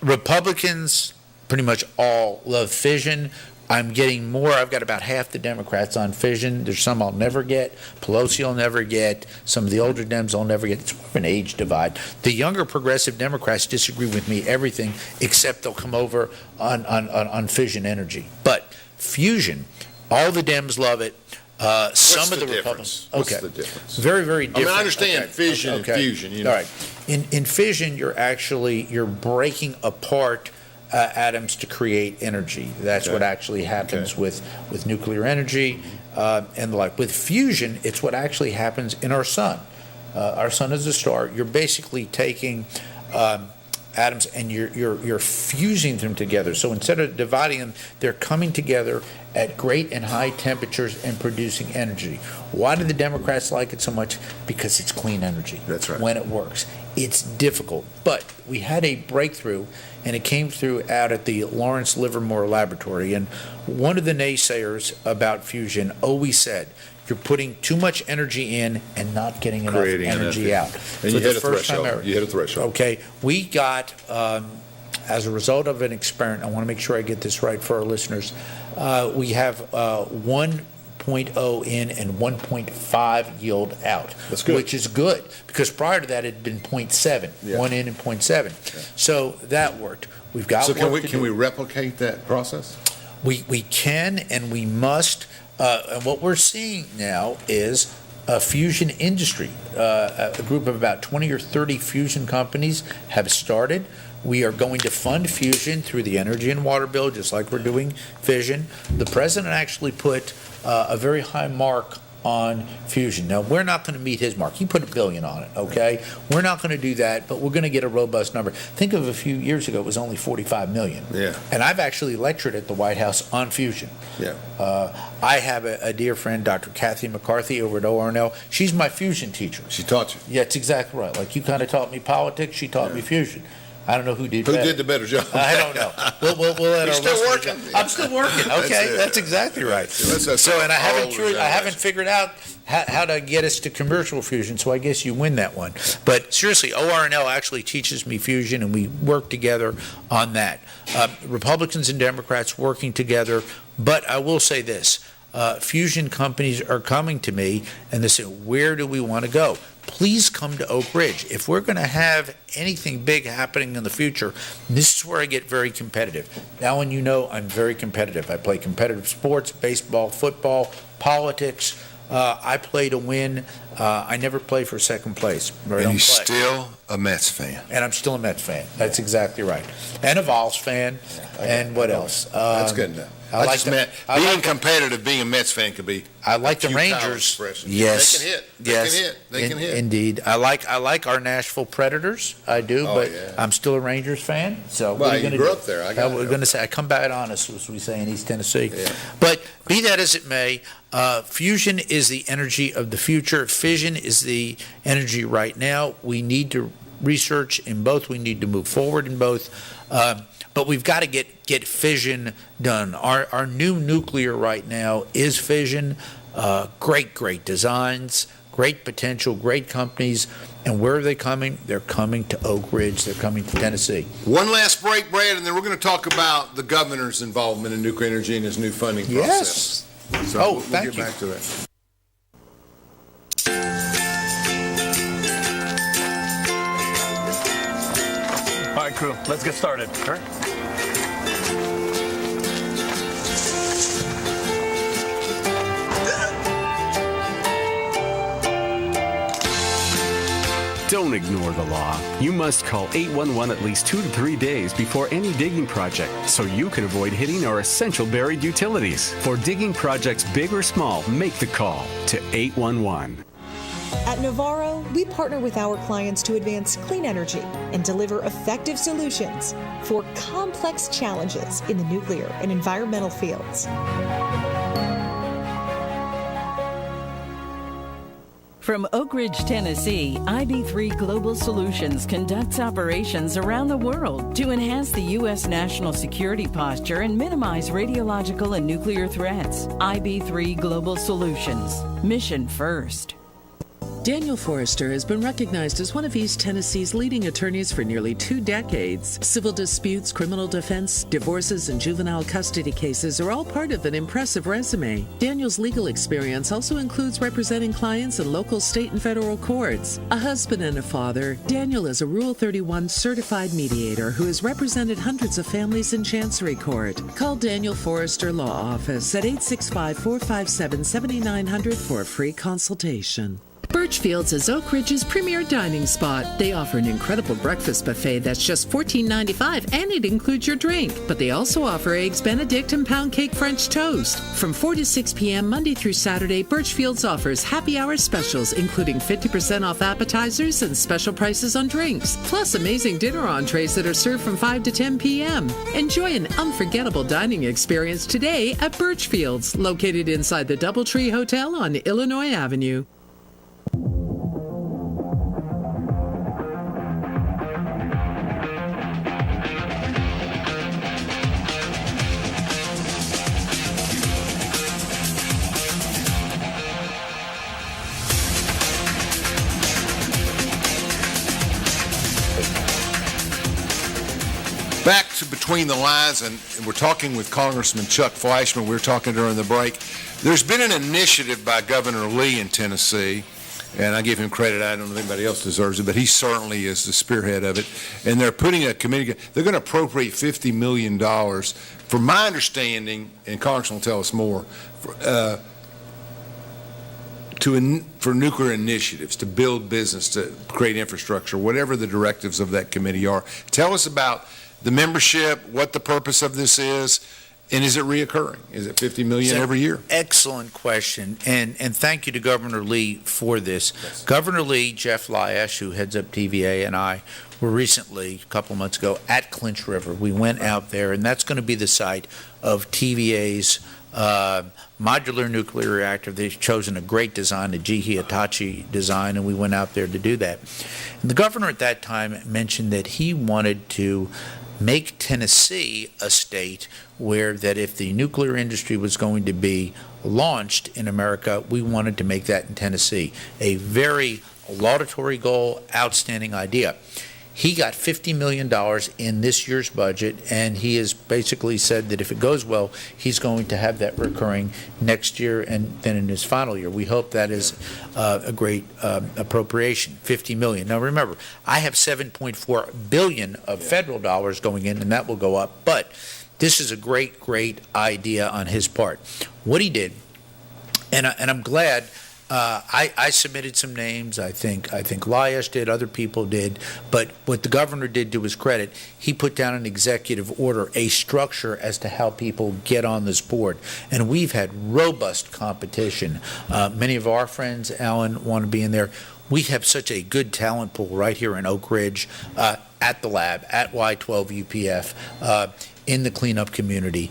Republicans pretty much all love fission. I'm getting more. I've got about half the Democrats on fission. There's some I'll never get. Pelosi will never get. Some of the older Dems I'll never get. It's more of an age divide. The younger progressive Democrats disagree with me everything except they'll come over on fission energy. But fusion, all the Dems love it. Some of the Republicans. What's Okay. the difference? Very, very different. I mean, I understand fission and fusion. You know. All right. In fission, you're breaking apart atoms to create energy. That's what actually happens with nuclear energy and the like. With fusion, it's what actually happens in our sun. Our sun is a star. You're basically taking atoms and you're fusing them together. So instead of dividing them, they're coming together at great and high temperatures and producing energy. Why do the Democrats like it so much? Because it's clean energy. That's right. When it works. It's difficult, but we had a breakthrough, and it came through out at the Lawrence Livermore Laboratory. And one of the naysayers about fusion always said, you're putting too much energy in and not getting enough Creating energy enough. out. And For you the hit a first time threshold. ever. You hit a threshold. Okay, we got, as a result of an experiment, I want to make sure I get this right for our listeners, we have 1.0 in and 1.5 yield out. That's good. Which is good, because prior to that it had been 0.7, 1 in and 0.7. So that worked. We've got So can work to we do. replicate that process? We can and we must. And what we're seeing now is a fusion industry. A group of about 20 or 30 fusion companies have started. We are going to fund fusion through the energy and water bill, just like we're doing fission. The president actually put a very high mark on fusion. Now, we're not going to meet his mark. He put $1 billion on it, okay? We're not going to do that, but we're going to get a robust number. Think of a few years ago, it was only $45 million. Yeah. And I've actually lectured at the White House on fusion. Yeah. I have a dear friend, Dr. Kathy McCarthy over at ORNL. She's my fusion teacher. She taught you. Yeah, that's exactly right. Like you kind of taught me politics, she taught me fusion. I don't know who did Who better. did the better job? I don't know. We'll let You're our still listeners working. know. I'm still working. Okay, that's exactly right. So, and I haven't figured out how to get us to commercial fusion. So I guess you win that one. But seriously, ORNL actually teaches me fusion, and we work together on that. Republicans and Democrats working together. But I will say this: fusion companies are coming to me, and they say, "Where do we want to go?" Please come to Oak Ridge. If we're going to have anything big happening in the future, this is where I get very competitive. Now, and you know I'm very competitive. I play competitive sports, baseball, football, politics. I play to win. I never play for second place. And he's still a Mets fan. And I'm still a Mets fan. That's exactly right. And a Vols fan. And what else? That's good enough. Being competitive, being a Mets fan could be. I like the futile Rangers. expression. Yes. They can hit. Indeed. I like our Nashville Predators. I do, but yeah. I'm still a Rangers fan. So Well, what are you you gonna grew do? up there. We're going to say I come back honest, as we say in East Tennessee. Yeah. But be that as it may, fusion is the energy of the future. Fission is the energy right now. We need to research in both. We need to move forward in both. But we've got to get fission done. Our new nuclear right now is fission. Great designs, great potential, great companies. And where are they coming? They're coming to Oak Ridge. They're coming to Tennessee. One last break, Brad, and then we're going to talk about the governor's involvement in nuclear energy and his new funding process. Yes. So we'll thank get you. back to that. All right, crew, let's get started. Sure. Don't ignore the law. You must call 811 at least 2 to 3 days before any digging project so you can avoid hitting our essential buried utilities. For digging projects big or small, make the call to 811. At Navarro, we partner with our clients to advance clean energy and deliver effective solutions for complex challenges in the nuclear and environmental fields. From Oak Ridge, Tennessee, IB3 Global Solutions conducts operations around the world to enhance the U.S. national security posture and minimize radiological and nuclear threats. IB3 Global Solutions. Mission first. Daniel Forrester has been recognized as one of East Tennessee's leading attorneys for nearly 2 decades. Civil disputes, criminal defense, divorces, and juvenile custody cases are all part of an impressive resume. Daniel's legal experience also includes representing clients in local, state, and federal courts. A husband and a father, Daniel is a Rule 31 certified mediator who has represented hundreds of families in Chancery Court. Call Daniel Forrester Law Office at 865-457-7900 for a free consultation. Birchfield's is Oak Ridge's premier dining spot. They offer an incredible breakfast buffet that's just $14.95, and it includes your drink. But they also offer Eggs Benedict and pound cake French toast. From 4 to 6 p.m. Monday through Saturday, Birchfield's offers happy hour specials, including 50% off appetizers and special prices on drinks, plus amazing dinner entrees that are served from 5 to 10 p.m. Enjoy an unforgettable dining experience today at Birchfield's, located inside the Doubletree Hotel on Illinois Avenue. Back to Between the Lines, and we're talking with Congressman Chuck Fleischmann. We were talking during the break. There's been an initiative by Governor Lee in Tennessee, and I give him credit. I don't know if anybody else deserves it, but he certainly is the spearhead of it. And they're putting a committee. They're going to appropriate $50 million, from my understanding, and Congressman will tell us more, for nuclear initiatives, to build business, to create infrastructure, whatever the directives of that committee are. Tell us about the membership, what the purpose of this is, and is it reoccurring? Is it $50 million every year? Excellent question, and thank you to Governor Lee for this. Yes. Governor Lee, Jeff Lyash, who heads up TVA, and I were recently, a couple months ago, at Clinch River. We went out there, and that's going to be the site of TVA's modular nuclear reactor. They've chosen a great design, a GE Hitachi design, and we went out there to do that. And the governor at that time mentioned that he wanted to make Tennessee a state where that if the nuclear industry was going to be launched in America, we wanted to make that in Tennessee. A very laudatory goal, outstanding idea. He got $50 million in this year's budget, and he has basically said that if it goes well, he's going to have that recurring next year and then in his final year. We hope that is a great appropriation, $50 million. Now remember, I have $7.4 billion of federal dollars going in, and that will go up, but this is a great idea on his part. What he did, and I'm glad I submitted some names. I think Lyash did, other people did. But what the governor did, to his credit, he put down an executive order, a structure as to how people get on this board. And we've had robust competition. Many of our friends, Alan, want to be in there. We have such a good talent pool right here in Oak Ridge, at the lab, at Y12 UPF, in the cleanup community.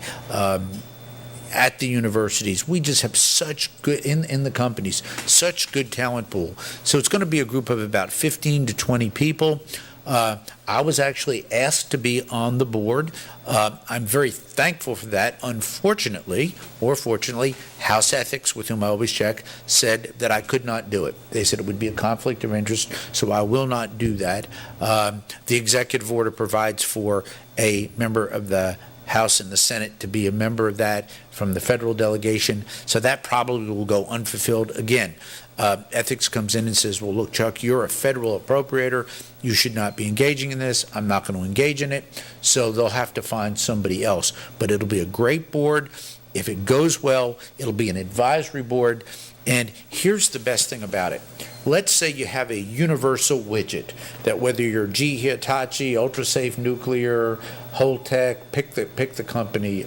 At the universities, we just have such good, in the companies, such good talent pool. So it's going to be a group of about 15 to 20 people. I was actually asked to be on the board. I'm very thankful for that. Unfortunately, or fortunately, House Ethics, with whom I always check, said that I could not do it. They said it would be a conflict of interest, so I will not do that. The executive order provides for a member of the House and the Senate to be a member of that from the federal delegation, so that probably will go unfulfilled again. Ethics comes in and says, well, look, Chuck, you're a federal appropriator. You should not be engaging in this. I'm not going to engage in it. So they'll have to find somebody else. But it'll be a great board. If it goes well, it'll be an advisory board. And here's the best thing about it. Let's say you have a universal widget that, whether you're GE Hitachi, Ultrasafe Nuclear, Holtec, pick the company,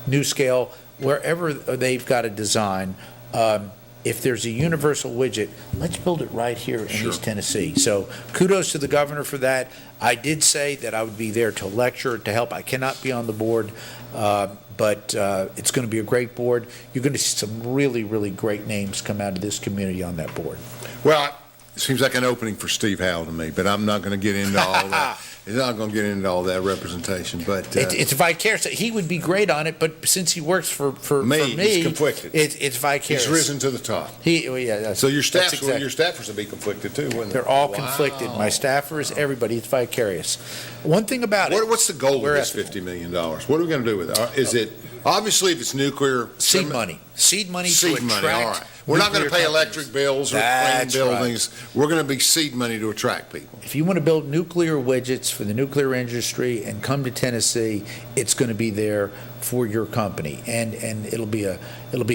NewScale, wherever they've got a design, if there's a universal widget, let's build it right here in East Tennessee. So kudos to the governor for that. I did say that I would be there to lecture, to help. I cannot be on the board, but it's going to be a great board. You're going to see some really, really great names come out of this community on that board. Well, it seems like an opening for Steve Howell to me, but I'm not going to get into all that. He's not going to get into all that representation, but it's vicarious. He would be great on it, but since he works for me, he's conflicted. It's vicarious. He's risen to the top. So your staffers will be conflicted too, wouldn't they? They're all conflicted. My staffers, everybody. It's vicarious. One thing about it. What's the goal of this $50 million? What are we going to do with it? Is it obviously, if it's nuclear, seed money to attract? All right. We're not going to pay electric bills or clean buildings. Right. We're going to be seed money to attract people. If you want to build nuclear widgets for the nuclear industry and come to Tennessee, it's going to be there for your company, and it'll be a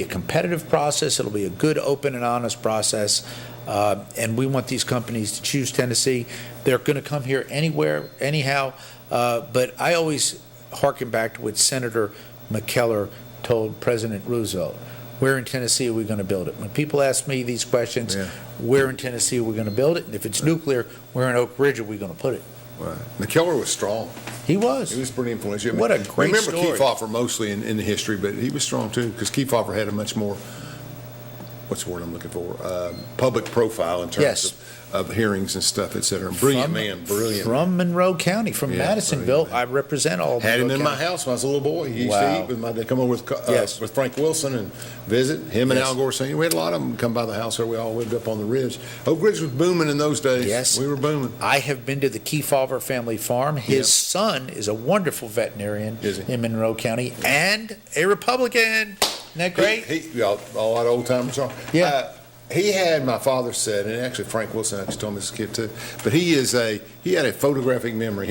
competitive process. It'll be a good, open, and honest process. And we want these companies to choose Tennessee. They're going to come here anywhere, anyhow. But I always harken back to what Senator McKellar told President Roosevelt. Where in Tennessee are we going to build it? When people ask me these questions, where in Tennessee are we going to build it? And if it's nuclear, where in Oak Ridge are we going to put it? Right. McKellar was strong. He was. He was pretty influential. What a great story. I remember story. Kefauver mostly in the history, but he was strong too, because Kefauver had a much more, what's the word I'm looking for, public profile in terms of hearings and stuff, et cetera. Brilliant man. From Monroe County, from Madisonville. I represent all of Had him in Monroe my County. house when I was a little boy. He used to eat with my dad, come over with Frank Wilson and visit. Him and Al Gore Sr. We had a lot of them come by the house there. We all lived up on the ridge. Oak Ridge was booming in those days. Yes. We were booming. I have been to the Kefauver family farm. His son is a wonderful veterinarian in Monroe County and a Republican. Isn't that great? A lot of old timers are. Yeah. He had, my father said, and actually Frank Wilson actually told me this kid too, but he had a photographic memory.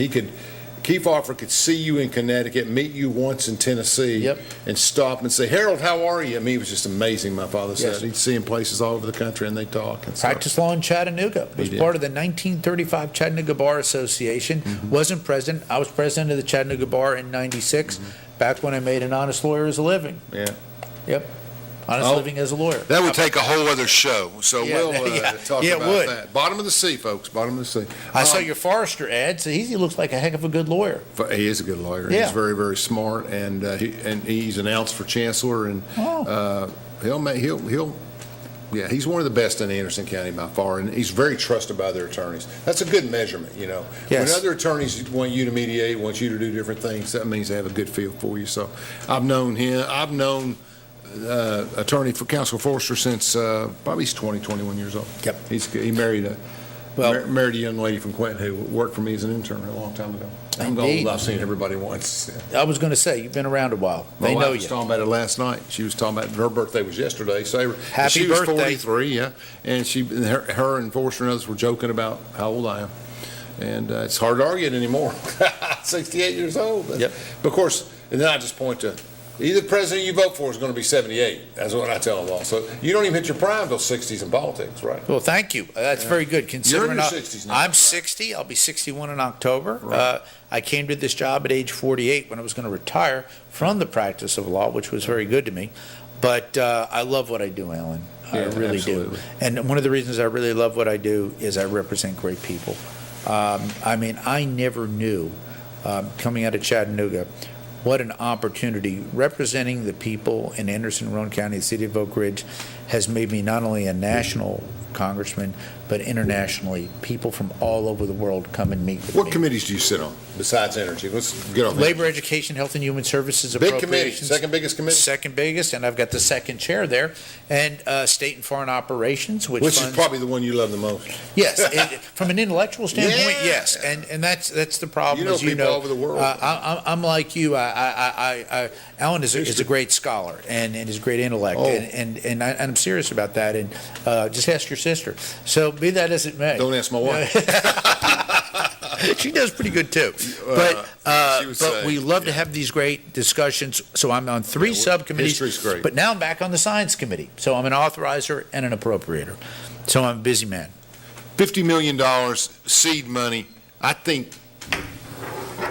Kefauver could see you in Connecticut, meet you once in Tennessee, and stop and say, Harold, how are you? I mean, it was just amazing, my father said. He'd see him places all over the country and they'd talk. And practiced law in Chattanooga. Was part of the 1935 Chattanooga Bar Association. Wasn't president. I was president of the Chattanooga Bar in 96, back when I made an honest lawyer as a living. Honest living as a lawyer. That would take a whole other show, so we'll talk about that. Bottom of the sea, folks, bottom of the sea. I saw your Forrester ad, so he looks like a heck of a good lawyer. He is a good lawyer. He's very, very smart, and he's announced for chancellor, and he's one of the best in Anderson County by far, and he's very trusted by their attorneys. That's a good measurement, you know. When other attorneys want you to mediate, want you to do different things, that means they have a good feel for you. So I've known him. I've known attorney for Council Forrester since probably he's 20, 21 years old. He married a young lady from Quentin who worked for me as an intern a long time ago. I'm old. I've seen everybody once. I was going to say, you've been around a while. They know you. My wife was talking about it last night. She was talking about her birthday was yesterday. So happy she was birthday. 43, and her and Forrester and others were joking about how old I am. And it's hard to argue it anymore. 68 years old. But of course, and then I just point to Either president you vote for is going to be 78. That's what I tell them all. So you don't even hit your prime till 60s in politics, right? Well, thank you. That's very good. Considering You're in your 60s now. I'm 60. I'll be 61 in October. Right. I came to this job at age 48 when I was going to retire from the practice of law, which was very good to me. But I love what I do, Alan. I really absolutely. do. And one of the reasons I really love what I do is I represent great people. I mean, I never knew, coming out of Chattanooga, what an opportunity. Representing the people in Anderson, Roane County, the city of Oak Ridge, has made me not only a national congressman, but internationally. People from all over the world come and meet with me. What committees do you sit on besides energy? Let's get on that. Labor, Education, Health and Human Services, Big committee, Appropriations. second biggest committee? Second biggest, and I've got the second chair there. And State and Foreign Operations, which Which funds, is probably the one you love the most. yes, from an intellectual standpoint, Yeah. yes, and that's the problem. You know as people all over the world. I'm like you. Alan is a great scholar and is a great intellect, Oh. and I'm serious about that. And just ask your sister. So be that as it may. Don't ask my wife. She does pretty good too. She But would say, we love to have these great discussions. So I'm on three subcommittees. history's great. But now I'm back on the Science Committee. So I'm an authorizer and an appropriator. So I'm a busy man. $50 million seed money. I think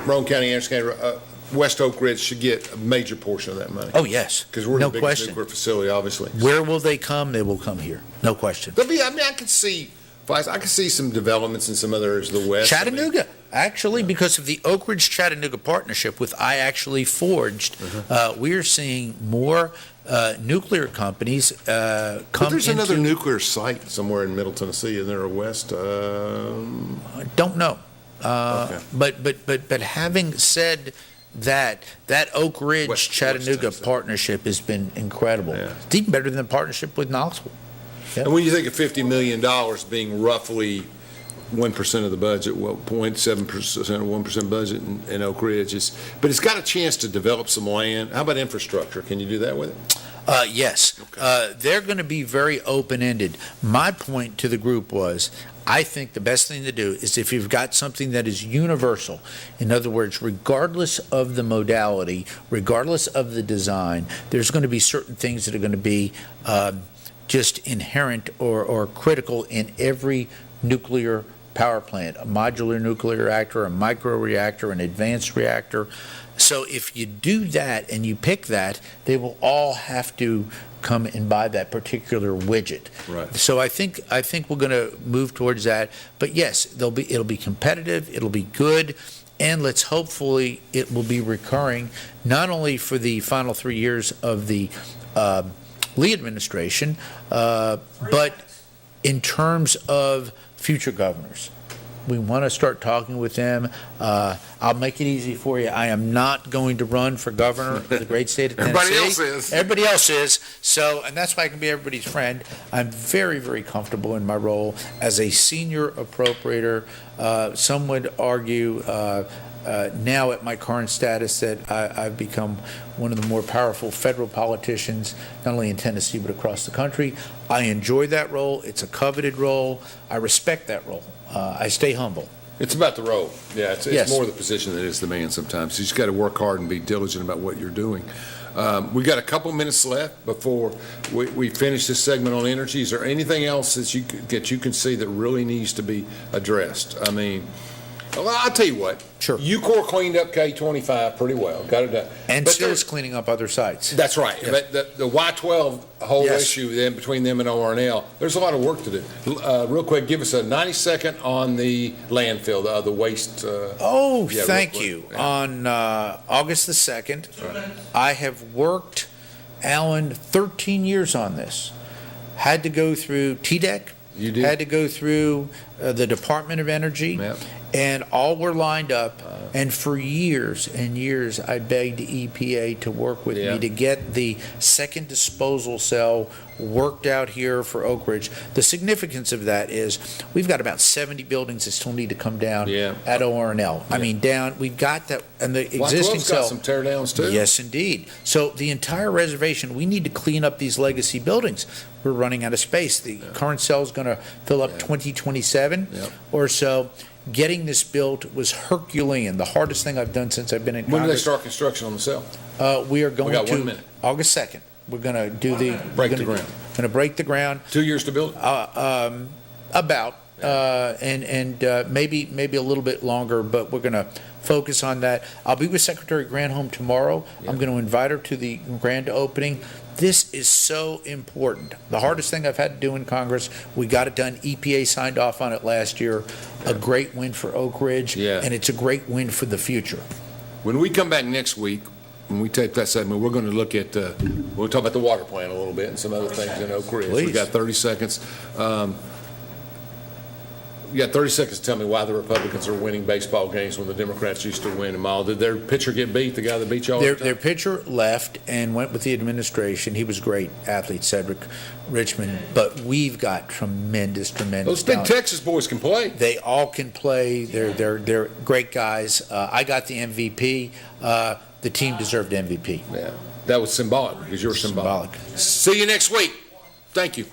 Roane County, Anderson County, West Oak Ridge should get a major portion of that money. Oh, yes. Because we're no the biggest question. nuclear facility, obviously. Where will they come? They will come here. No question. I can see some developments in some other areas of the West. Chattanooga, actually, because of the Oak Ridge Chattanooga partnership, with I actually forged, we're seeing more nuclear companies come But there's into. another nuclear site somewhere in Middle Tennessee, isn't there, or west? I don't know. Okay. But having said that Oak Ridge West Chattanooga Tennessee. partnership has been incredible. Yeah. It's even better than the partnership with Knoxville. And when you think of $50 million being roughly 1% of the budget, 0.7% or 1% budget in Oak Ridge, but it's got a chance to develop some land. How about infrastructure? Can you do that with it? Yes. Okay. They're going to be very open-ended. My point to the group was, I think the best thing to do is if you've got something that is universal, in other words, regardless of the modality, regardless of the design, there's going to be certain things that are going to be just inherent or critical in every nuclear power plant, a modular nuclear reactor, a microreactor, an advanced reactor. So if you do that and you pick that, they will all have to come and buy that particular widget. Right. So I think we're going to move towards that. But yes, it'll be competitive, it'll be good, and let's hopefully it will be recurring, not only for the final 3 years of the Lee administration, but in terms of future governors. We want to start talking with them. I'll make it easy for you. I am not going to run for governor of the great state of Tennessee. Everybody else is. Everybody else is. So, and that's why I can be everybody's friend. I'm very, very comfortable in my role as a senior appropriator. Some would argue now at my current status that I've become one of the more powerful federal politicians, not only in Tennessee but across the country. I enjoy that role. It's a coveted role. I respect that role. I stay humble. It's about the role. Yeah, it's Yes. more the position than it is the man sometimes. You just got to work hard and be diligent about what you're doing. We got a couple minutes left before we finish this segment on energy. Is there anything else that you can see that really needs to be addressed? I mean, well, I'll tell you what. Sure. UCOR cleaned up K25 pretty well. Got it done. And But still there's- is cleaning up other sites. That's right. Yes. But the Y12 whole Yes. issue then between them and ORNL, there's a lot of work to do. Real quick, give us a 90-second on the landfill, the waste. Oh, Yeah, thank real you. quick. Yeah. On August the 2nd, I have worked, Alan, 13 years on this. Had to go through TDEC. You did? Had to go through the Department of Energy. Yep. And all were lined up. And for years and years, I begged EPA to work with Yeah. me to get the second disposal cell worked out here for Oak Ridge. The significance of that is we've got about 70 buildings that still need to come down Yeah. at ORNL. I mean, down, we've got that, and the existing Y12's got cell. some tear downs too. Yes, indeed. So the entire reservation, we need to clean up these legacy buildings. We're running out of space. The current cell is going to fill up 2027 Yep. or so. getting this built was Herculean, the hardest thing I've done since I've been in When do they Congress. start construction on the cell? We are going got to 1 minute. August 2nd. We're going to do the Break the ground. Going to break the ground. 2 years to build it? Maybe a little bit longer, but we're going to focus on that. I'll be with Secretary Granholm tomorrow. Yeah. I'm going to invite her to the grand opening. This is so important. The hardest thing I've had to do in Congress, we got it done. EPA signed off on it last year. A great win for Oak Ridge, and it's a great win for the future. When we come back next week, when we take that segment, we're going to look at, we'll talk about the water plant a little bit and some other things in Oak Ridge. Please. We got 30 seconds. You got 30 seconds to tell me why the Republicans are winning baseball games when the Democrats used to win them all. Did their pitcher get beat, the guy that beat y'all? Their pitcher left and went with the administration. He was a great athlete, Cedric Richmond, but we've got tremendous Those big talent. Texas boys can play. They all can play. They're great guys. I got the MVP. The team deserved MVP. Yeah, that was symbolic because you're symbolic. See you next week. Thank you.